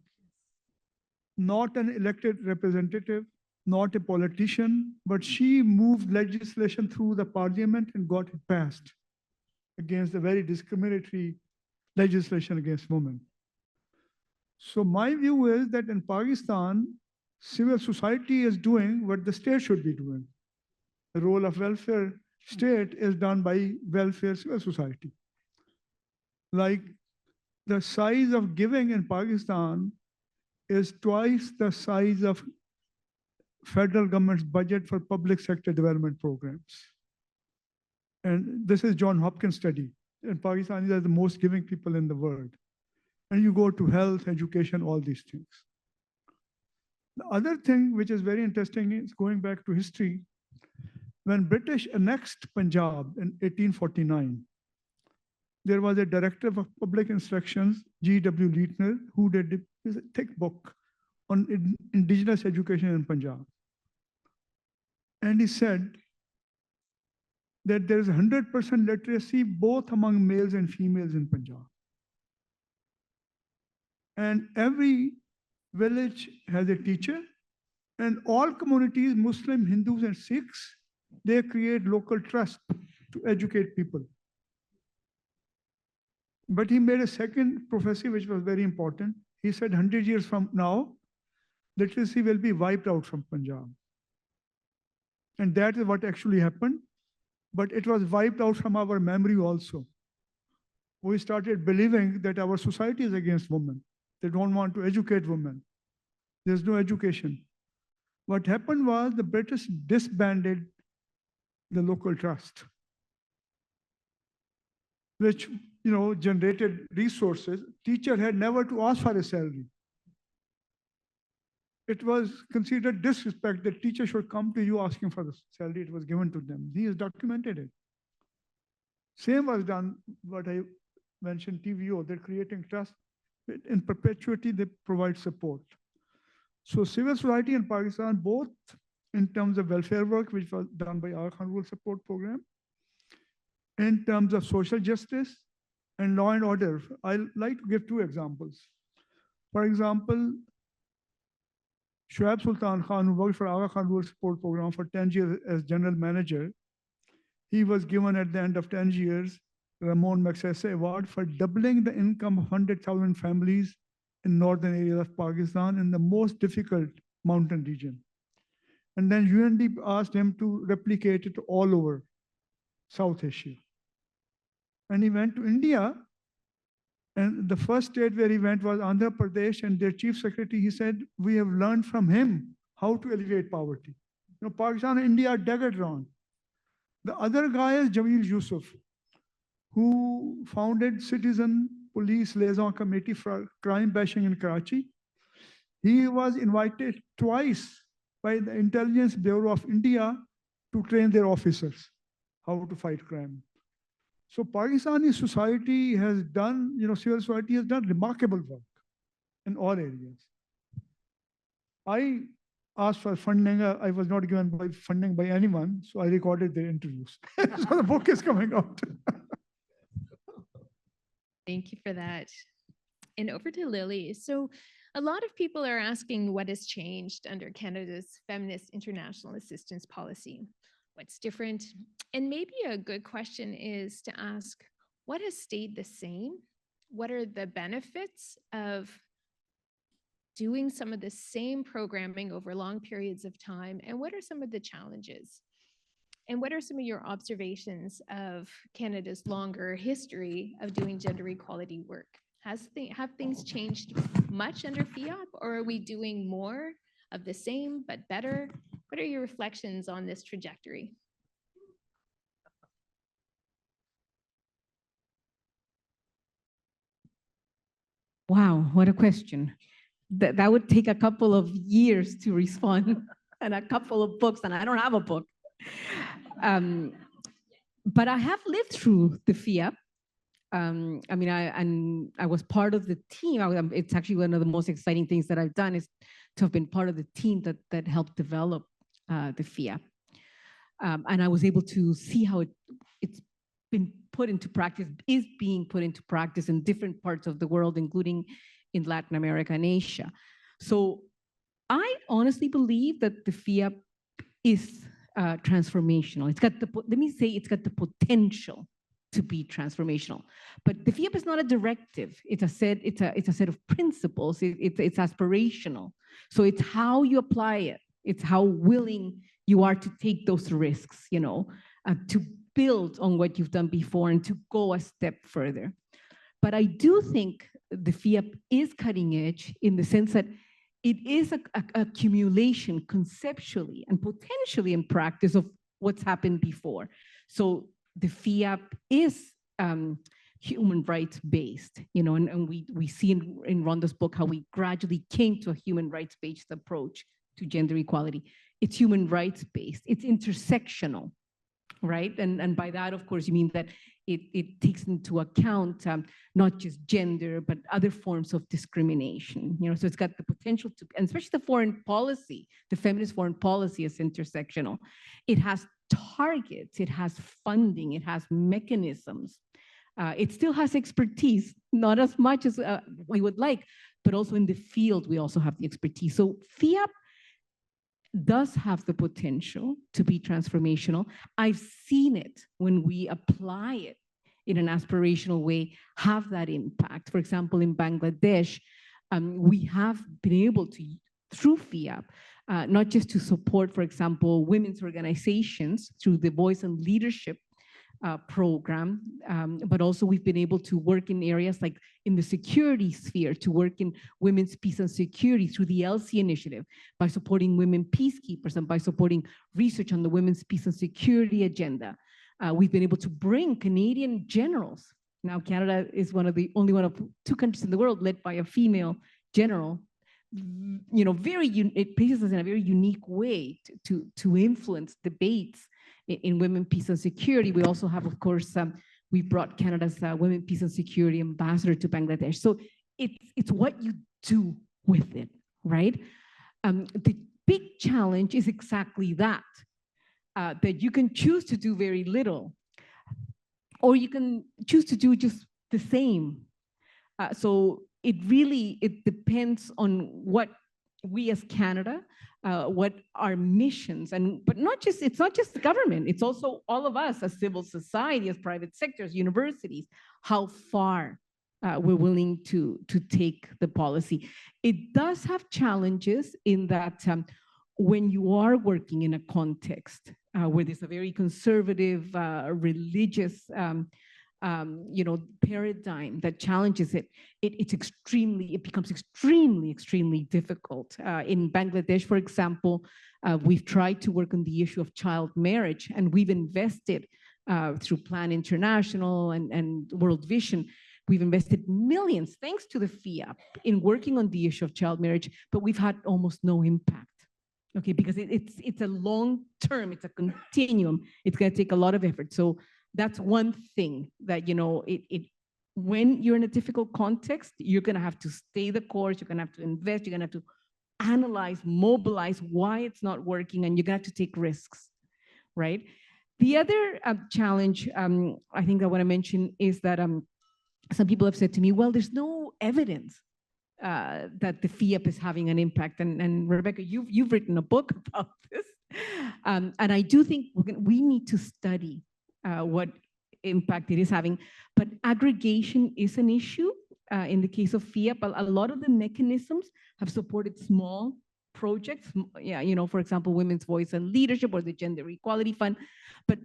Not an elected representative, not a politician, but she moved legislation through the parliament and got it passed against the very discriminatory legislation against women. So my view is that in Pakistan, civil society is doing what the state should be doing. The role of welfare state is done by welfare civil society. Like the size of giving in Pakistan is twice the size of federal government's budget for public sector development programs. And this is John Hopkins study. And Pakistanis are the most giving people in the world. And you go to health, education, all these things. The other thing which is very interesting is going back to history. When British annexed Punjab in 1849, there was a director of public instructions, G.W. Leitner, who did a thick book on indigenous education in Punjab. And he said that there is 100% literacy both among males and females in Punjab. And every village has a teacher, and all communities, Muslim, Hindus, and Sikhs, they create local trust to educate people. But he made a second prophecy, which was very important. He said 100 years from now, literacy will be wiped out from Punjab. And that is what actually happened. But it was wiped out from our memory also. We started believing that our society is against women. They don't want to educate women. There's no education. What happened was the British disbanded the local trust, which generated resources. Teacher had never to ask for a salary. It was considered disrespect that teacher should come to you asking for the salary. It was given to them. He has documented it. Same was done, what I mentioned, TVO, they're creating trust. In perpetuity, they provide support. So civil society in Pakistan, both in terms of welfare work, which was done by our Khan Rule Support Program, in terms of social justice and law and order. I'd like to give two examples. For example, Shoaib Sultan Khan, who worked for Aga Khan Rule Support Program for 10 years as general manager, he was given at the end of 10 years Ramon Magsaysay Award for doubling the income of 100,000 families in northern areas of Pakistan in the most difficult mountain region. And then UNDP asked him to replicate it all over South Asia. And he went to India, and the first state where he went was Andhra Pradesh, and their chief secretary, he said, we have learned from him how to alleviate poverty. Pakistan and India are daggered wrong. The other guy is Jamil Yusuf, who founded Citizen Police Liaison Committee for crime bashing in Karachi. He was invited twice by the Intelligence Bureau of India to train their officers how to fight crime. So Pakistani society has done, civil society has done remarkable work in all areas. I asked for funding. I was not given funding by anyone, so I recorded their interviews. So the book is coming out. Thank you for that. And over to Lily. So a lot of people are asking what has changed under Canada's Feminist International Assistance Policy. What's different? And maybe a good question is to ask, what has stayed the same? What are the benefits of doing some of the same programming over long periods of time? And what are some of the challenges? And what are some of your observations of Canada's longer history of doing gender equality work? Have things changed much under FIOP, or are we doing more of the same but better? What are your reflections on this trajectory? Wow, what a question. That would take a couple of years to respond and a couple of books, and I don't have a book. But I have lived through the FIAP. I mean, I was part of the team. It's actually one of the most exciting things that I've done is to have been part of the team that helped develop the FIAP. And I was able to see how it's been put into practice, is being put into practice in different parts of the world, including in Latin America and Asia. So I honestly believe that the FIAP is transformational. It's got let me say it's got the potential to be transformational. But the FIAP is not a directive. It's a set of principles. It's aspirational. So it's how you apply it. It's how willing you are to take those risks, to build on what you've done before and to go a step further. But I do think the FIAP is cutting edge in the sense that it is a accumulation conceptually and potentially in practice of what's happened before. So the FIAP is human rights based, and we see in Rhonda's book how we gradually came to a human rights based approach to gender equality. It's human rights based, it's intersectional, right? And by that, of course, you mean that it takes into account not just gender, but other forms of discrimination. So it's got the potential to, and especially the foreign policy, the feminist foreign policy is intersectional. It has targets, it has funding, it has mechanisms. It still has expertise, not as much as we would like, but also in the field, we also have the expertise. So FIAP does have the potential to be transformational. I've seen it when we apply it in an aspirational way, have that impact. For example, in Bangladesh, we have been able to, through FIAP, not just to support, for example, women's organizations through the Voice and Leadership program, but also we've been able to work in areas like in the security sphere, to work in women's peace and security through the ELSI initiative, by supporting women peacekeepers and by supporting research on the women's peace and security agenda. We've been able to bring Canadian generals. Now, Canada is only one of 2 countries in the world led by a female general. It places us in a very unique way to influence debates in women, peace, and security. We also have, of course, we brought Canada's Women, Peace, and Security Ambassador to Bangladesh. So it's what you do with it, right? The big challenge is exactly that, that you can choose to do very little, or you can choose to do just the same. So it depends on what we as Canada, what our missions, but it's not just the government, it's also all of us as civil society, as private sectors, universities, how far we're willing to take the policy. It does have challenges in that when you are working in a context where there's a very conservative, religious paradigm that challenges it, it becomes extremely difficult. In Bangladesh, for example, we've tried to work on the issue of child marriage, and we've invested through Plan International and World Vision. We've invested millions, thanks to the FIAP, in working on the issue of child marriage, but we've had almost no impact. Okay, because it's a long term, it's a continuum. It's going to take a lot of effort. So that's one thing that, when you're in a difficult context, you're going to have to stay the course, you're going to have to invest, you're going to have to analyze, mobilize why it's not working, and you're going to have to take risks, right? The other challenge I think I want to mention is that some people have said to me, well, there's no evidence that the FIAP is having an impact. And Rebecca, you've written a book about this. And I do think we need to study what impact it is having. But aggregation is an issue in the case of FIAP. A lot of the mechanisms have supported small projects, for example, Women's Voice and Leadership or the Gender Equality Fund. But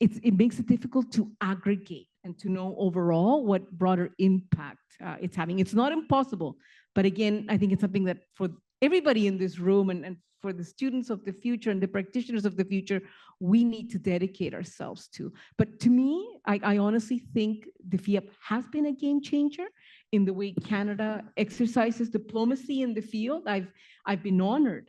it makes it difficult to aggregate and to know overall what broader impact it's having. It's not impossible, but again, I think it's something that for everybody in this room and for the students of the future and the practitioners of the future, we need to dedicate ourselves to. But to me, I honestly think the FIAP has been a game changer. in the way Canada exercises diplomacy in the field. I've been honored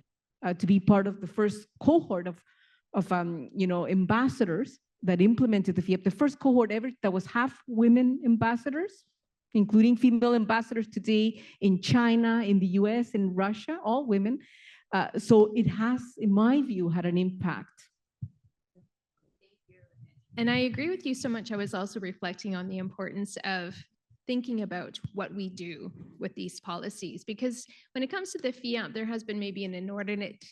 to be part of the first cohort of ambassadors that implemented the FIAP, the first cohort ever that was half women ambassadors, including female ambassadors today in China, in the US, in Russia, all women. So it has, in my view, had an impact. And I agree with you so much. I was also reflecting on the importance of thinking about what we do with these policies, because when it comes to the FIAP, there has been maybe an inordinate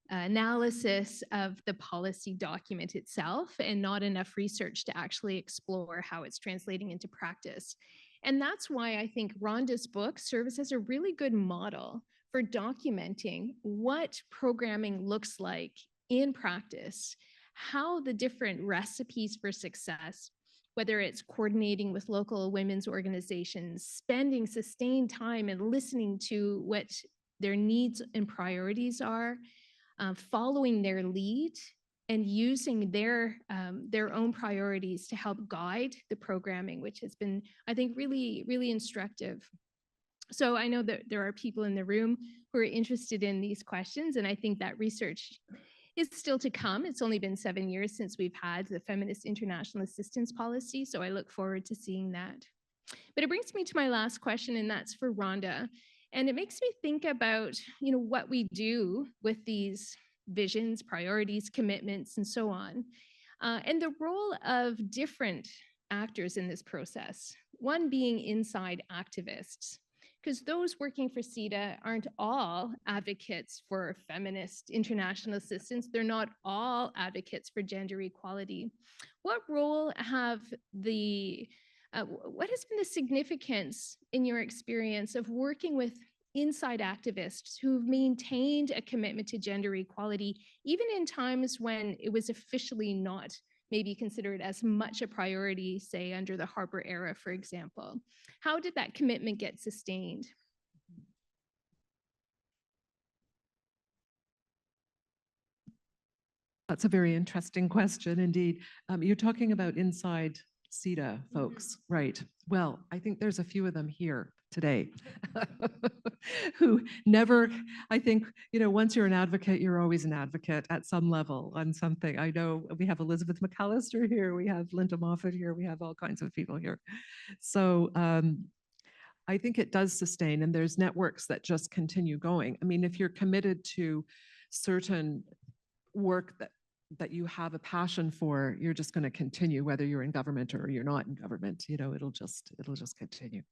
analysis of the policy document itself and not enough research to actually explore how it's translating into practice. And that's why I think Rhonda's book serves as a really good model for documenting what programming looks like in practice, how the different recipes for success, whether it's coordinating with local women's organizations, spending sustained time and listening to what their needs and priorities are, following their lead and using their own priorities to help guide the programming, which has been, I think, really, really instructive. So I know that there are people in the room who are interested in these questions, and I think that research is still to come. It's only been 7 years since we've had the Feminist International Assistance Policy, so I look forward to seeing that. But it brings me to my last question, and that's for Rhonda. And it makes me think about, what we do with these visions, priorities, commitments, and so on, and the role of different actors in this process. One being inside activists, because those working for CIDA aren't all advocates for feminist international assistance. They're not all advocates for gender equality. What role have what has been the significance in your experience of working with inside activists who've maintained a commitment to gender equality, even in times when it was officially not maybe considered as much a priority, say under the Harper era, for example? How did that commitment get sustained? That's a very interesting question indeed. You're talking about inside CIDA folks, right? Well, I think there's a few of them here today who never, I think, once you're an advocate, you're always an advocate at some level on something. I know we have Elizabeth McAllister here, we have Linda Moffat here, we have all kinds of people here. So I think it does sustain, and there's networks that just continue going. I mean, if you're committed to certain work that you have a passion for, you're just going to continue, whether you're in government or you're not in government. It'll just continue.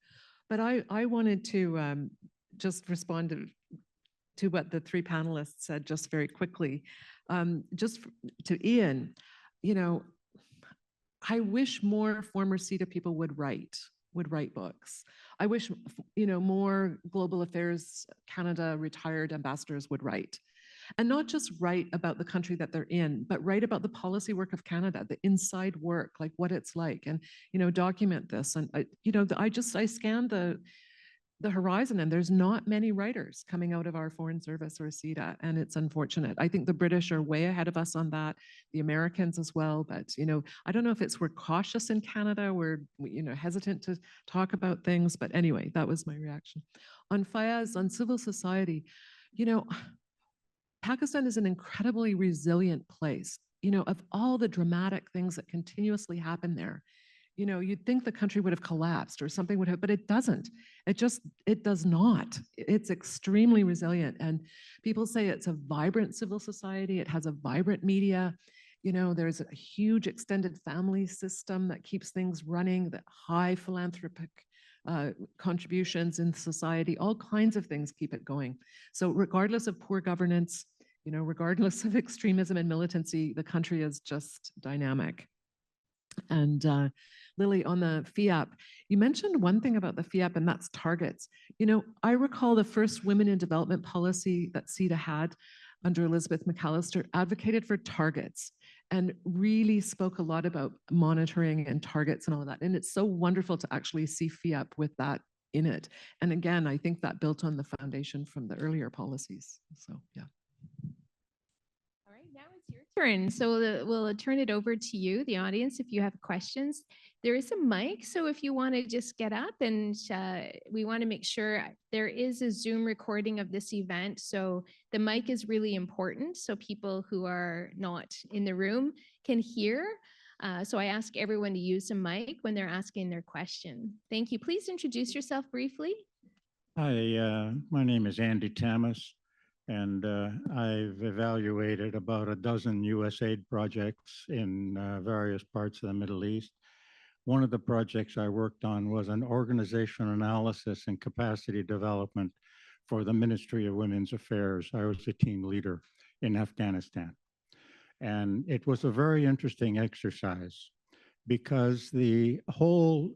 But I wanted to just respond to what the three panelists said just very quickly. Just to Ian, I wish more former CIDA people would write books. I wish more Global Affairs Canada retired ambassadors would write. And not just write about the country that they're in, but write about the policy work of Canada, the inside work, like what it's like, and document this. And I scanned the horizon, and there's not many writers coming out of our Foreign Service or CIDA, and it's unfortunate. I think the British are way ahead of us on that, the Americans as well. But I don't know if it's we're cautious in Canada, we're hesitant to talk about things. But anyway, that was my reaction. On Fayez, on civil society, Pakistan is an incredibly resilient place. Of all the dramatic things that continuously happen there, you'd think the country would have collapsed or something would have, but it doesn't. It does not. It's extremely resilient. And people say it's a vibrant civil society. It has a vibrant media. There's a huge extended family system that keeps things running, that high philanthropic contributions in society, all kinds of things keep it going. So regardless of poor governance, regardless of extremism and militancy, the country is just dynamic. And Lily, on the FIAP, you mentioned one thing about the FIAP, and that's targets. I recall the first Women in Development policy that CIDA had under Elizabeth McAllister advocated for targets and really spoke a lot about monitoring and targets and all of that. And it's so wonderful to actually see FIAP with that in it. And again, I think that built on the foundation from the earlier policies. So, yeah. All right, now it's your turn. Catherine, so we'll turn it over to you, the audience, if you have questions. There is a mic, so if you want to just get up, and we want to make sure there is a Zoom recording of this event. So the mic is really important so people who are not in the room can hear. So I ask everyone to use a mic when they're asking their question. Thank you. Please introduce yourself briefly. Hi, my name is Andy Tamas, and I've evaluated about a dozen USAID projects in various parts of the Middle East. One of the projects I worked on was an organization analysis and capacity development for the Ministry of Women's Affairs. I was a team leader in Afghanistan. And it was a very interesting exercise because the whole,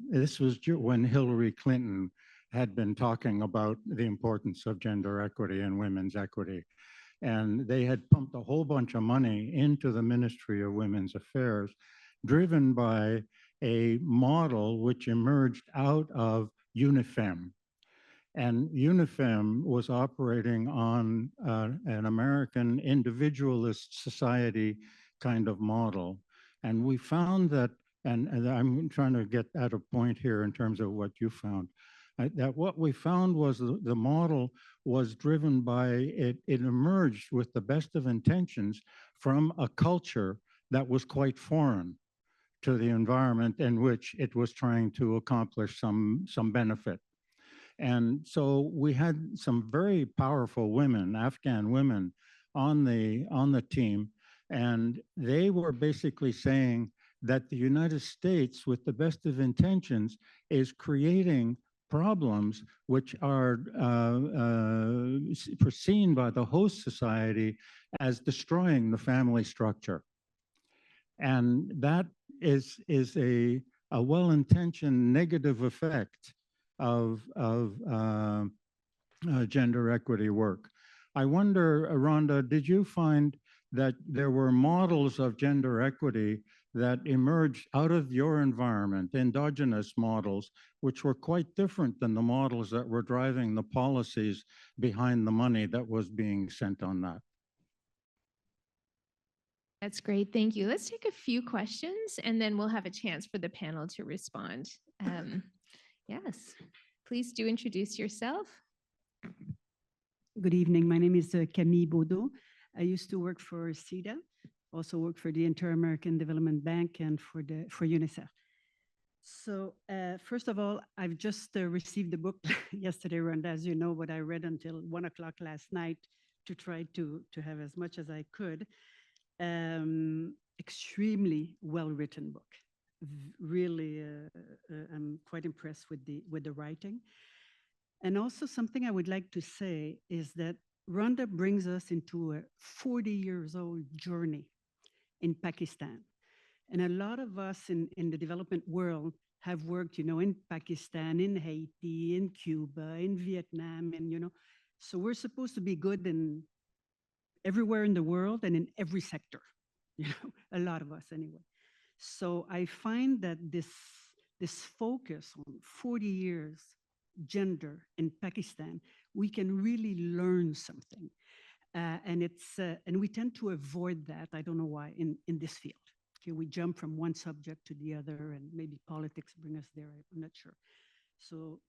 this was when Hillary Clinton had been talking about the importance of gender equity and women's equity. And they had pumped a whole bunch of money into the Ministry of Women's Affairs, driven by a model which emerged out of UNIFEM. And UNIFEM was operating on an American individualist society kind of model. And we found that, and I'm trying to get at a point here in terms of what you found, that what we found was the model was driven by, it emerged with the best of intentions from a culture that was quite foreign to the environment in which it was trying to accomplish some benefit. And so we had some very powerful women, Afghan women, on the team, and they were basically saying that the United States, with the best of intentions, is creating problems which are foreseen by the host society as destroying the family structure. And that is a well-intentioned negative effect of gender equity work. I wonder, Rhonda, did you find that there were models of gender equity that emerged out of your environment, endogenous models, which were quite different than the models that were driving the policies behind the money that was being sent on that? That's great. Thank you. Let's take a few questions and then we'll have a chance for the panel to respond. Yes, please do introduce yourself. Good evening. My name is Camille Baudot. I used to work for SIDA, also work for the Inter-American Development Bank and for UNICEF. So first of all, I've just received the book yesterday, Rhonda, as you know, but I read until 1 o'clock last night to try to have as much as I could. Extremely well-written book. Really, I'm quite impressed with the writing. And also something I would like to say is that Rhonda brings us into a 40 years old journey in Pakistan. And a lot of us in the development world have worked, in Pakistan, in Haiti, in Cuba, in Vietnam, and, so we're supposed to be good in everywhere in the world and in every sector, a lot of us anyway. So I find that this focus on 40 years gender in Pakistan, we can really learn something. And we tend to avoid that, I don't know why, in this field. Okay, we jump from one subject to the other, and maybe politics bring us there, I'm not sure. So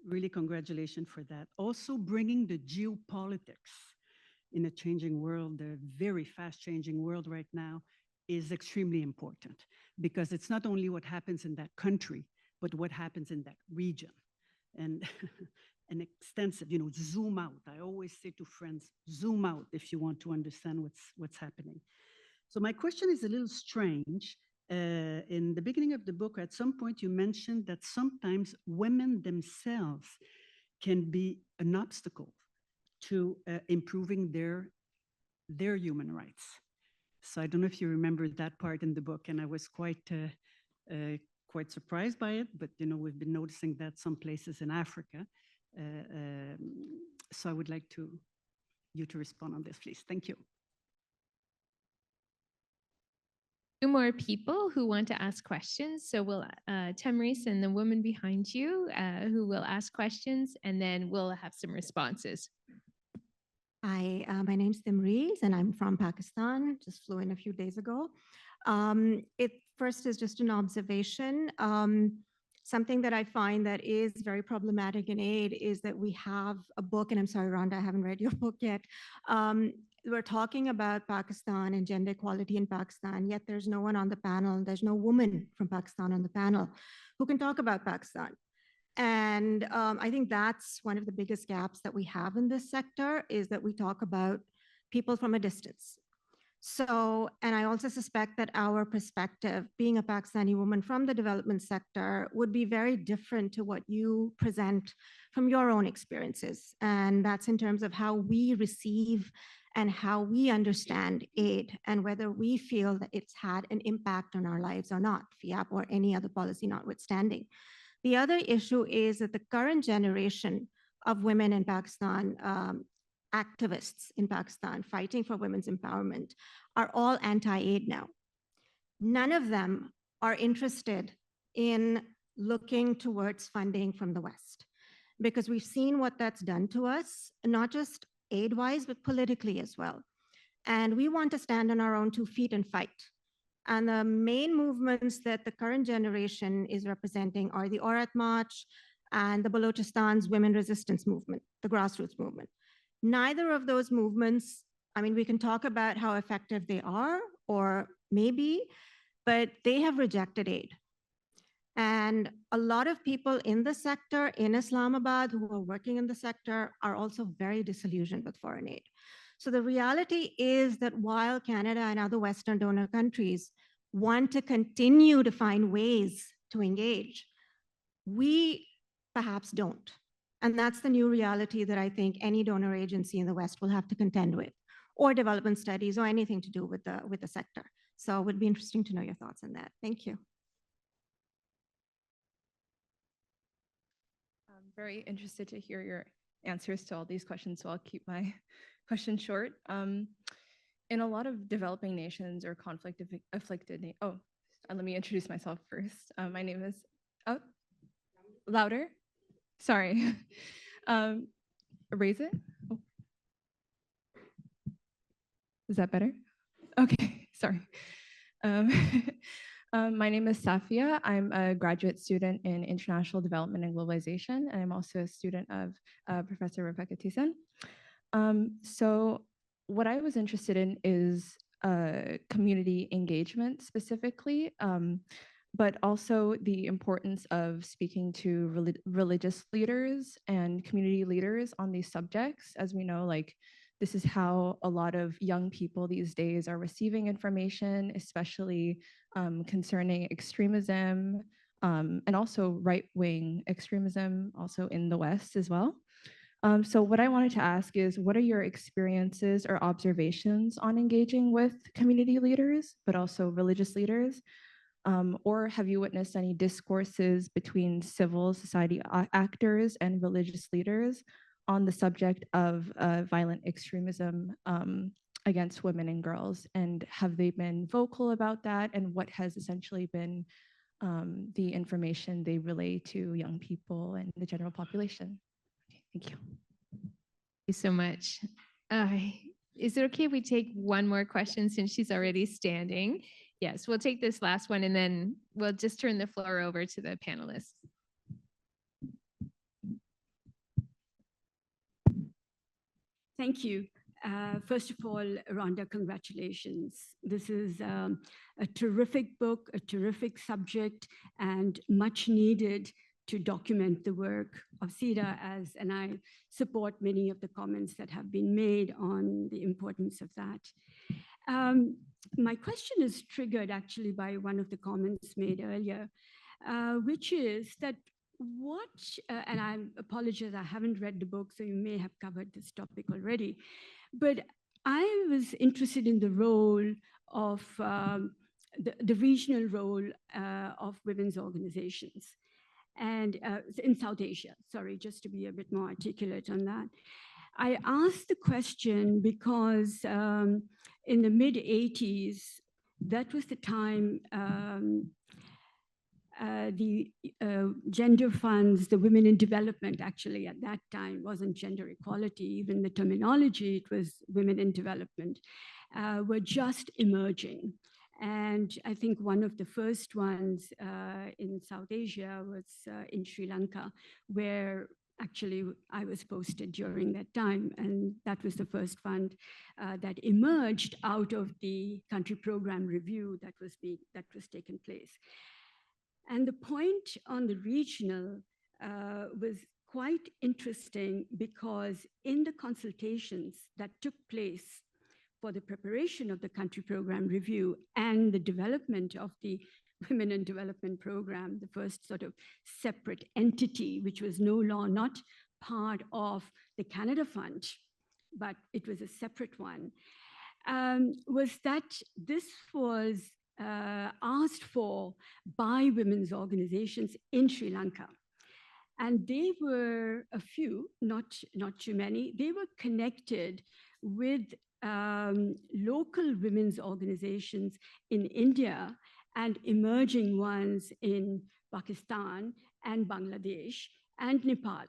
really congratulations for that. Also bringing the geopolitics in a changing world, a very fast changing world right now, is extremely important, because it's not only what happens in that country, but what happens in that region. And an extensive, zoom out. I always say to friends, zoom out if you want to understand what's happening. So my question is a little strange. In the beginning of the book, at some point you mentioned that sometimes women themselves can be an obstacle to improving their human rights. So I don't know if you remember that part in the book, and I was quite surprised by it, but we've been noticing that some places in Africa. So I would like you to respond on this, please. Thank you. Two more people who want to ask questions. So we'll, Tamris and the woman behind you who will ask questions, and then we'll have some responses. Hi, my name's Timreez, and I'm from Pakistan. Just flew in a few days ago. It first is just an observation. Something that I find that is very problematic in aid is that we have a book, and I'm sorry, Rhonda, I haven't read your book yet. We're talking about Pakistan and gender equality in Pakistan, yet there's no one on the panel. There's no woman from Pakistan on the panel who can talk about Pakistan. And I think that's one of the biggest gaps that we have in this sector is that we talk about people from a distance. So, and I also suspect that our perspective, being a Pakistani woman from the development sector, would be very different to what you present from your own experiences. And that's in terms of how we receive and how we understand aid and whether we feel that it's had an impact on our lives or not, FIAP or any other policy notwithstanding. The other issue is that the current generation of women in Pakistan, activists in Pakistan fighting for women's empowerment, are all anti-aid now. None of them are interested in looking towards funding from the West, because we've seen what that's done to us, not just aid-wise, but politically as well. And we want to stand on our own 2 feet and fight. And the main movements that the current generation is representing are the Aurat March and the Balochistan's women resistance movement, the grassroots movement. Neither of those movements, I mean, we can talk about how effective they are, or maybe, but they have rejected aid. And a lot of people in the sector in Islamabad who are working in the sector are also very disillusioned with foreign aid. So the reality is that while Canada and other Western donor countries want to continue to find ways to engage, we perhaps don't. And that's the new reality that I think any donor agency in the West will have to contend with, or development studies, or anything to do with the sector. So it would be interesting to know your thoughts on that. Thank you. I'm very interested to hear your answers to all these questions, so I'll keep my question short. In a lot of developing nations or conflict-afflicted, let me introduce myself first. My name is, louder? Sorry. Raise it? Oh. Is that better? Okay, sorry. My name is Safia. I'm a graduate student in International Development and Globalization, and I'm also a student of Professor Rebecca Thyssen. So what I was interested in is community engagement specifically, but also the importance of speaking to religious leaders and community leaders on these subjects. As we know, like, this is how a lot of young people these days are receiving information, especially concerning extremism and also right-wing extremism also in the West as well. So what I wanted to ask is, what are your experiences or observations on engaging with community leaders, but also religious leaders? Or have you witnessed any discourses between civil society actors and religious leaders on the subject of violent extremism against women and girls? And have they been vocal about that? And what has essentially been the information they relay to young people and the general population? Okay, thank you. Thank you so much. Is it okay if we take one more question since she's already standing? Yes, we'll take this last one and then we'll just turn the floor over to the panelists. Thank you. First of all, Rhonda, congratulations. This is a terrific book, a terrific subject, and much needed to document the work of SIDA, and I support many of the comments that have been made on the importance of that. My question is triggered actually by one of the comments made earlier, which is that and I apologize, I haven't read the book, so you may have covered this topic already, but I was interested in the role of the regional role of women's organizations and in South Asia, sorry, just to be a bit more articulate on that. I asked the question because in the mid-'80s, that was the time the gender funds, the women in development, actually at that time wasn't gender equality, even the terminology, it was women in development, were just emerging. And I think one of the first ones in South Asia was in Sri Lanka, where actually I was posted during that time. And that was the first fund that emerged out of the country program review that was taking place. And the point on the regional was quite interesting because in the consultations that took place for the preparation of the country program review and the development of the Women in Development Program, the first sort of separate entity, which was not part of the Canada Fund, but it was a separate one, was that this was asked for by women's organizations in Sri Lanka. And they were a few, not too many. They were connected with local women's organizations in India and emerging ones in Pakistan and Bangladesh and Nepal.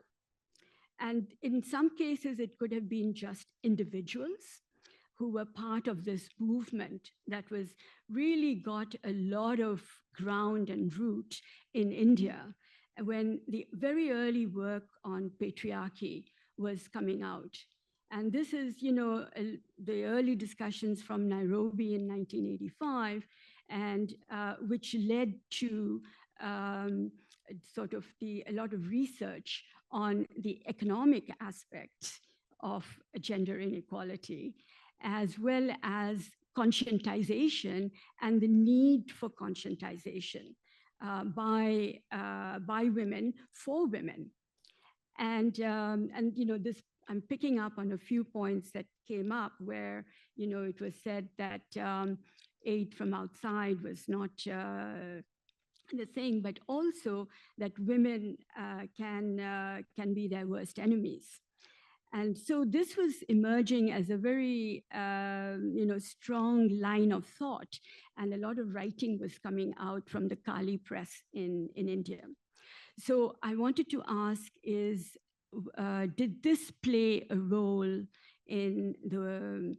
And in some cases, it could have been just individuals who were part of this movement that was really got a lot of ground and root in India when the very early work on patriarchy was coming out. And this is, the early discussions from Nairobi in 1985, and which led to a lot of research on the economic aspects of gender inequality, as well as conscientization and the need for conscientization by women for women. And this, I'm picking up on a few points that came up where, it was said that aid from outside was not the thing, but also that women can be their worst enemies. And so this was emerging as a very, strong line of thought, and a lot of writing was coming out from the Kali press in India. So I wanted to ask is, did this play a role in the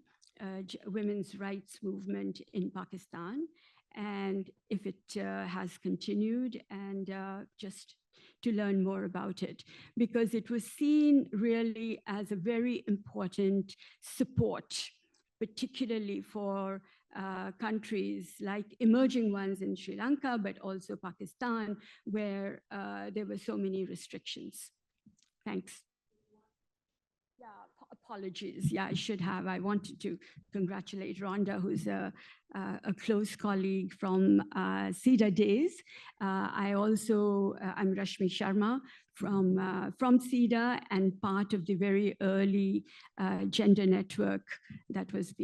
women's rights movement in Pakistan? And if it has continued, and just to learn more about it, because it was seen really as a very important support, particularly for countries like emerging ones in Sri Lanka, but also Pakistan, where there were so many restrictions. Thanks. Yeah, apologies. Yeah, I should have. I wanted to congratulate Rhonda, who's a close colleague from SIDA days. I'm Rashmi Sharma from SIDA and part of the very early gender network that was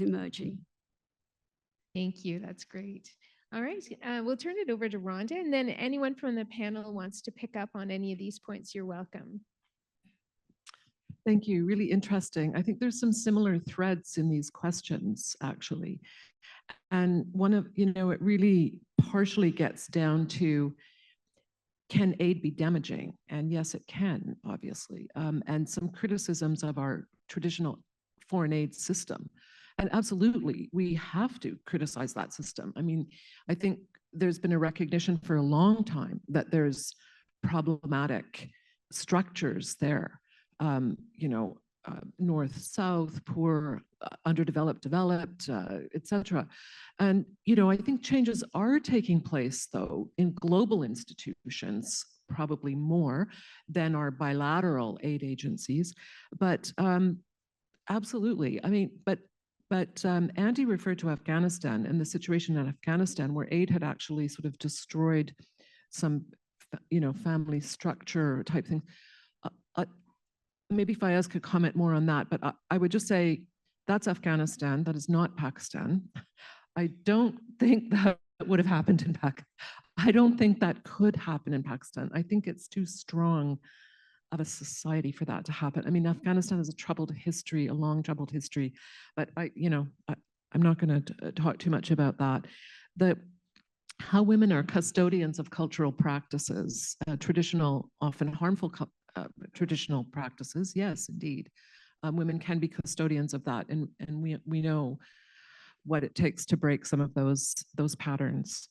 emerging. Thank you. That's great. All right, we'll turn it over to Rhonda, and then anyone from the panel wants to pick up on any of these points, you're welcome. Thank you. Really interesting. I think there's some similar threads in these questions, actually. And one of, it really partially gets down to, can aid be damaging? And yes, it can, obviously. And some criticisms of our traditional foreign aid system. And absolutely, we have to criticize that system. I mean, I think there's been a recognition for a long time that there's problematic structures there. North, South, poor, underdeveloped, developed, et cetera. And, I think changes are taking place, though, in global institutions, probably more than our bilateral aid agencies. But absolutely, I mean, but Andy referred to Afghanistan and the situation in Afghanistan, where aid had actually sort of destroyed some, family structure type thing. Maybe Fayez could comment more on that, but I would just say that's Afghanistan. That is not Pakistan. I don't think that would have happened in Pakistan. I don't think that could happen in Pakistan. I think it's too strong of a society for that to happen. I mean, Afghanistan has a troubled history, a long troubled history, but I'm not going to talk too much about that. how women are custodians of cultural practices, traditional, often harmful traditional practices. Yes, indeed. Women can be custodians of that, and we know what it takes to break some of those patterns.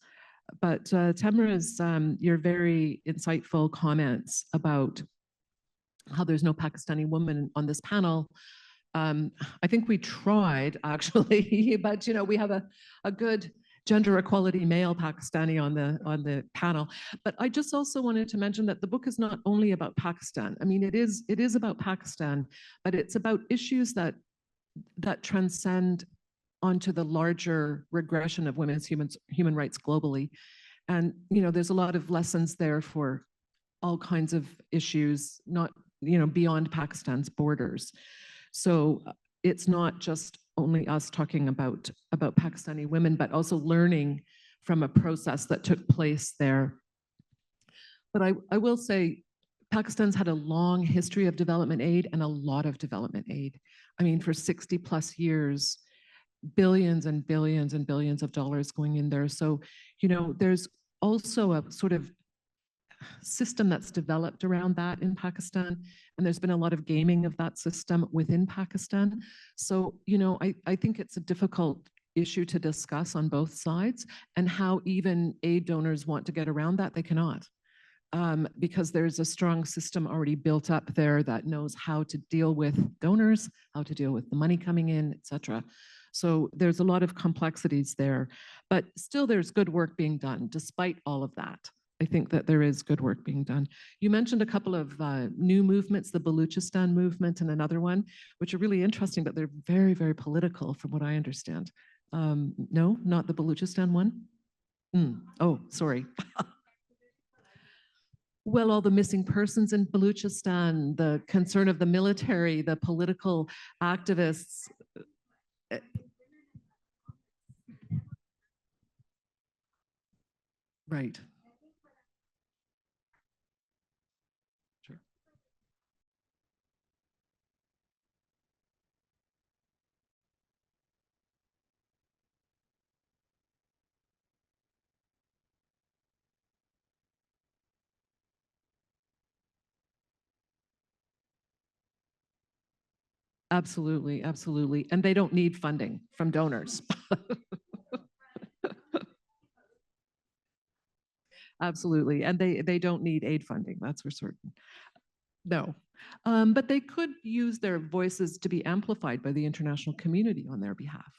But Tamara's, your very insightful comments about how there's no Pakistani woman on this panel, I think we tried actually, but we have a good gender equality male Pakistani on the panel. But I just also wanted to mention that the book is not only about Pakistan. I mean, it is about Pakistan, but it's about issues that transcend onto the larger regression of women's human rights globally. And there's a lot of lessons there for all kinds of issues, not beyond Pakistan's borders. So it's not just only us talking about Pakistani women, but also learning from a process that took place there. But I will say, Pakistan's had a long history of development aid and a lot of development aid. I mean, for 60 plus years, billions and billions and billions of dollars going in there. So, there's also a sort of system that's developed around that in Pakistan. And there's been a lot of gaming of that system within Pakistan. So, I think it's a difficult issue to discuss on both sides, and how even aid donors want to get around that, they cannot. Because there's a strong system already built up there that knows how to deal with donors, how to deal with the money coming in, et cetera. So there's a lot of complexities there, but still there's good work being done despite all of that. I think that there is good work being done. You mentioned a couple of new movements, the Baluchistan movement and another one, which are really interesting, but they're very, very political from what I understand. No, not the Baluchistan one? Oh, sorry. Well, all the missing persons in Baluchistan, the concern of the military, the political activists. Right. Sure. Absolutely, absolutely. And they don't need funding from donors. Absolutely. And they don't need aid funding, that's for certain. No. But they could use their voices to be amplified by the international community on their behalf.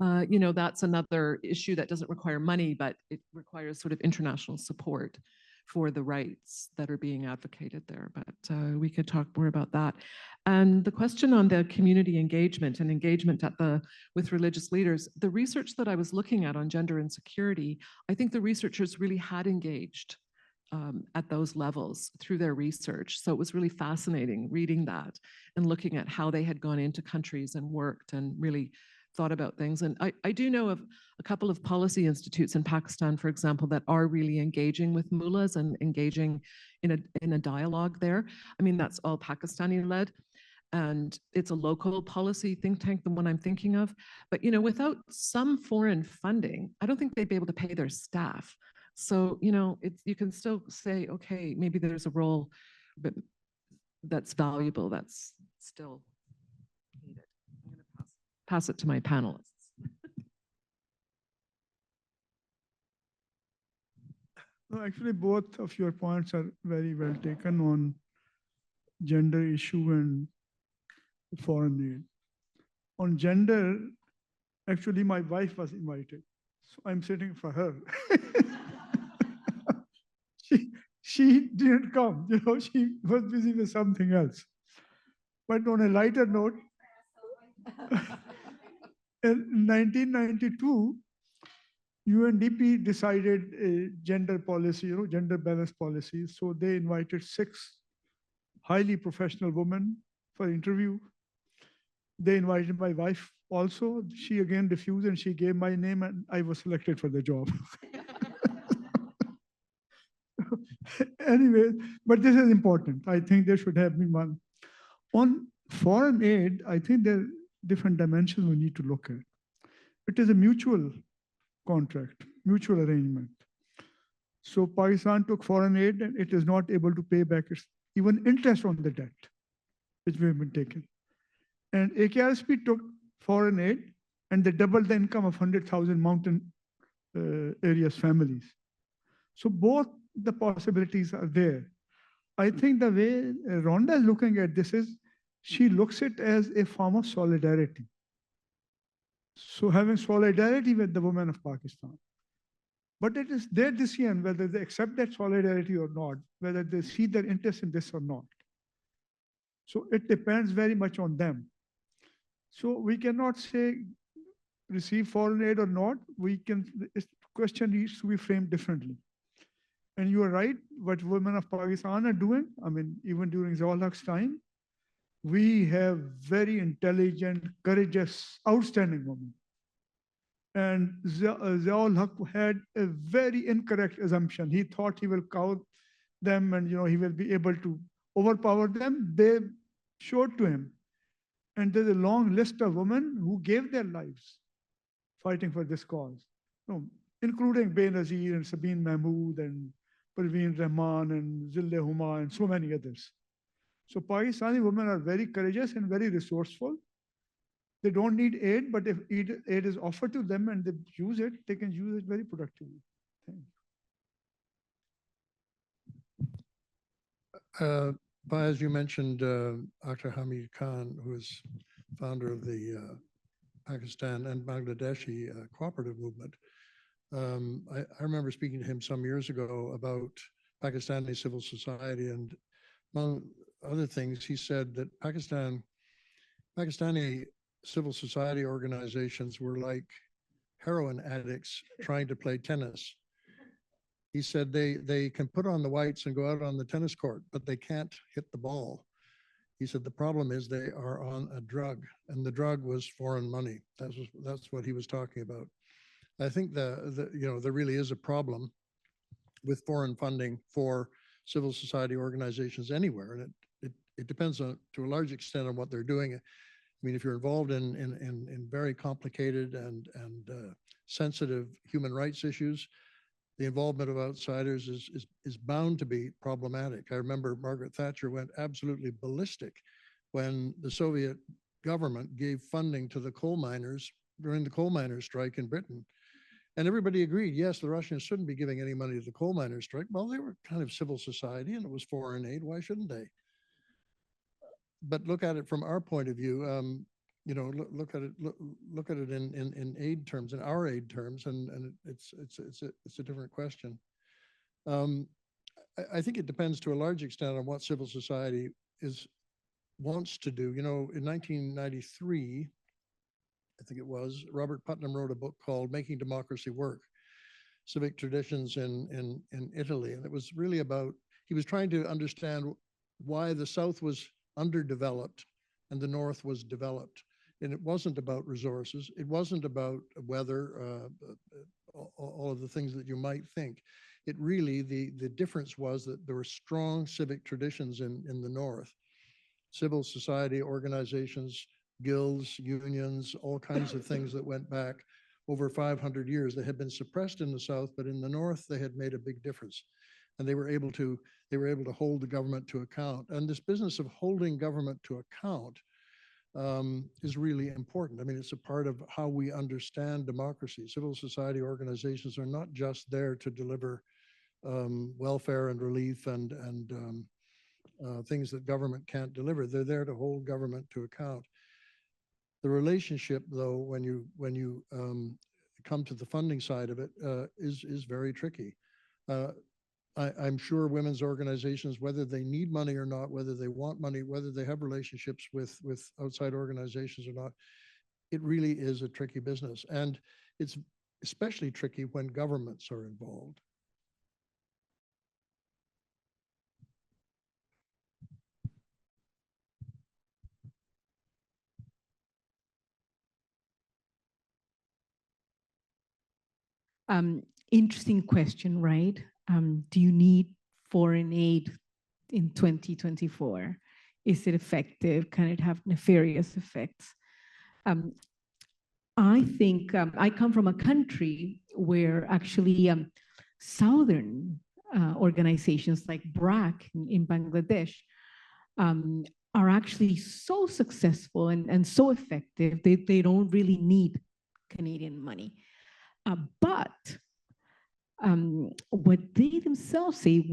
That's another issue that doesn't require money, but it requires sort of international support for the rights that are being advocated there. But we could talk more about that. And the question on the community engagement and engagement with religious leaders, the research that I was looking at on gender and security, I think the researchers really had engaged at those levels through their research. So it was really fascinating reading that and looking at how they had gone into countries and worked and really thought about things. And I do know of a couple of policy institutes in Pakistan, for example, that are really engaging with mullahs and engaging in a dialogue there. I mean, that's all Pakistani led. And it's a local policy think tank, the one I'm thinking of. But without some foreign funding, I don't think they'd be able to pay their staff. So, you can still say, okay, maybe there's a role but that's valuable, that's still needed. I'm going to pass it to my panelists. No, actually, both of your points are very well taken on gender issue and foreign aid. On gender, actually, my wife was invited, so I'm sitting for her. She didn't come, she was busy with something else. But on a lighter note, in 1992, UNDP decided a gender policy, gender balance policy. So they invited 6 highly professional women for interview. They invited my wife also. She again refused and she gave my name and I was selected for the job. Anyway, but this is important. I think there should have been one. On foreign aid, I think there are different dimensions we need to look at. It is a mutual contract, mutual arrangement. So Pakistan took foreign aid and it is not able to pay back its even interest on the debt which we have been taken. And AKRSP took foreign aid and they doubled the income of 100,000 mountain areas families. So both the possibilities are there. I think the way Rhonda is looking at this is she looks at it as a form of solidarity. So having solidarity with the women of Pakistan. But it is their decision whether they accept that solidarity or not, whether they see their interest in this or not. So it depends very much on them. So we cannot say receive foreign aid or not. We can, this question needs to be framed differently. And you are right, what women of Pakistan are doing, I mean, even during Zia-ul-Haq's time, we have very intelligent, courageous, outstanding women. And Zia-ul-Haq had a very incorrect assumption. He thought he will cow them and he will be able to overpower them. They showed to him. And there's a long list of women who gave their lives fighting for this cause, including Benazir and Sabine Mahmood and Parveen Rahman and Zille Huma and so many others. So Pakistani women are very courageous and very resourceful. They don't need aid, but if aid is offered to them and they use it, they can use it very productively. As you mentioned, Dr. Hamid Khan, who is founder of the Pakistan and Bangladeshi cooperative movement. I remember speaking to him some years ago about Pakistani civil society, and among other things, he said that Pakistani civil society organizations were like heroin addicts trying to play tennis. He said they can put on the whites and go out on the tennis court, but they can't hit the ball. He said the problem is they are on a drug, and the drug was foreign money. That's what he was talking about. I think there really is a problem with foreign funding for civil society organizations anywhere, and it depends on, to a large extent, on what they're doing. I mean, if you're involved in very complicated and sensitive human rights issues, the involvement of outsiders is bound to be problematic. I remember Margaret Thatcher went absolutely ballistic when the Soviet government gave funding to the coal miners during the coal miners' strike in Britain. And everybody agreed, yes, the Russians shouldn't be giving any money to the coal miners' strike. Well, they were kind of civil society and it was foreign aid. Why shouldn't they? But look at it from our point of view. Look at it in aid terms, in our aid terms, and it's a different question. I think it depends to a large extent on what civil society wants to do. In 1993, I think it was, Robert Putnam wrote a book called Making Democracy Work, Civic Traditions in Italy. And it was really about, he was trying to understand why the South was underdeveloped and the North was developed. And it wasn't about resources. It wasn't about weather, all of the things that you might think. It really, the difference was that there were strong civic traditions in the North. Civil society organizations, guilds, unions, all kinds of things that went back over 500 years that had been suppressed in the South, but in the North, they had made a big difference. And they were able to hold the government to account. And this business of holding government to account is really important. I mean, it's a part of how we understand democracy. Civil society organizations are not just there to deliver welfare and relief and things that government can't deliver. They're there to hold government to account. The relationship, though, when you come to the funding side of it, is very tricky. I'm sure women's organizations, whether they need money or not, whether they want money, whether they have relationships with outside organizations or not, it really is a tricky business. And it's especially tricky when governments are involved. Interesting question, right? Do you need foreign aid in 2024? Is it effective? Can it have nefarious effects? I think I come from a country where actually Southern organizations like BRAC in Bangladesh are actually so successful and so effective. They don't really need Canadian money. But what they themselves say,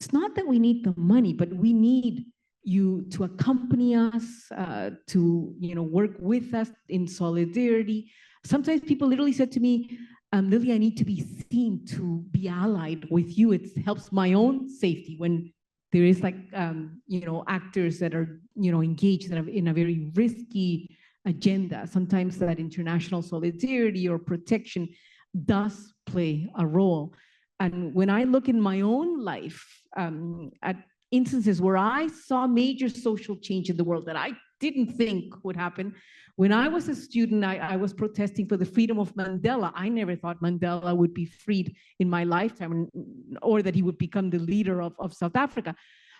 it's not that we need the money, but we need you to accompany us, to work with us in solidarity. Sometimes people literally said to me, Lily, I need to be seen to be allied with you. It helps my own safety when there is actors that are engaged in a very risky agenda. Sometimes that international solidarity or protection does play a role. And when I look in my own life at instances where I saw major social change in the world that I didn't think would happen. When I was a student, I was protesting for the freedom of Mandela. I never thought Mandela would be freed in my lifetime or that he would become the leader of South Africa.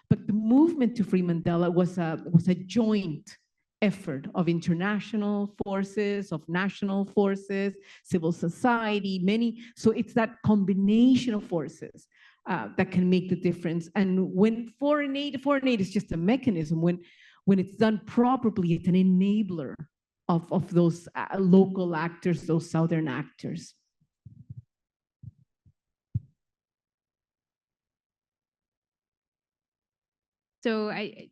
But the movement to free Mandela was a joint effort of international forces, of national forces, civil society, many. So it's that combination of forces that can make the difference. And when foreign aid is just a mechanism. When it's done properly, it's an enabler of those local actors, those Southern actors. So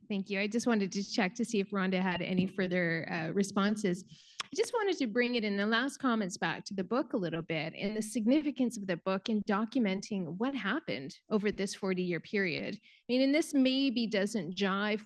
thank you. I just wanted to check to see if Rhonda had any further responses. I just wanted to bring it in the last comments back to the book a little bit and the significance of the book in documenting what happened over this 40-year period. I mean, and this maybe doesn't jive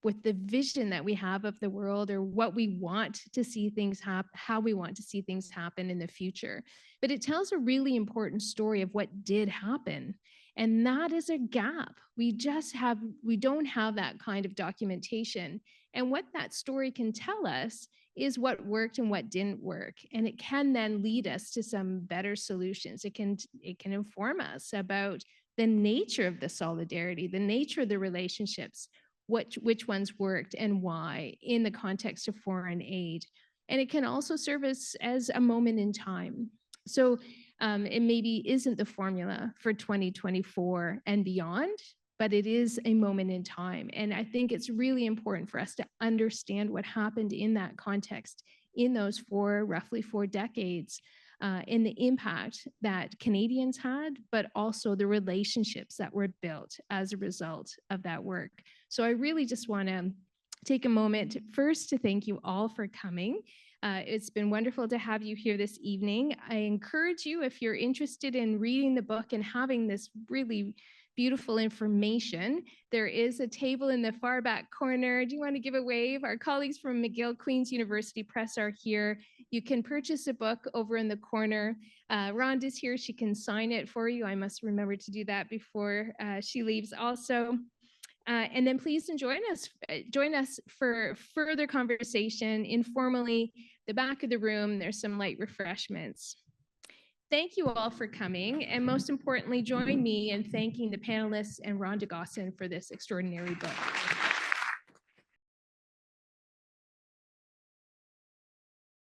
with the vision that we have of the world or what we want to see things happen, how we want to see things happen in the future. But it tells a really important story of what did happen. And that is a gap. We don't have that kind of documentation. And what that story can tell us is what worked and what didn't work. And it can then lead us to some better solutions. It can inform us about the nature of the solidarity, the nature of the relationships, which ones worked and why in the context of foreign aid. And it can also serve us as a moment in time. So it maybe isn't the formula for 2024 and beyond, but it is a moment in time. And I think it's really important for us to understand what happened in that context in those roughly four decades, and the impact that Canadians had, but also the relationships that were built as a result of that work. So I really just want to take a moment first to thank you all for coming. It's been wonderful to have you here this evening. I encourage you, if you're interested in reading the book and having this really beautiful information, there is a table in the far back corner. Do you want to give a wave? Our colleagues from McGill Queen's University Press are here. You can purchase a book over in the corner. Rhonda's here. She can sign it for you. I must remember to do that before she leaves also. And then please join us for further conversation informally. The back of the room, there's some light refreshments. Thank you all for coming. And most importantly, join me in thanking the panelists and Rhonda Gosson for this extraordinary book.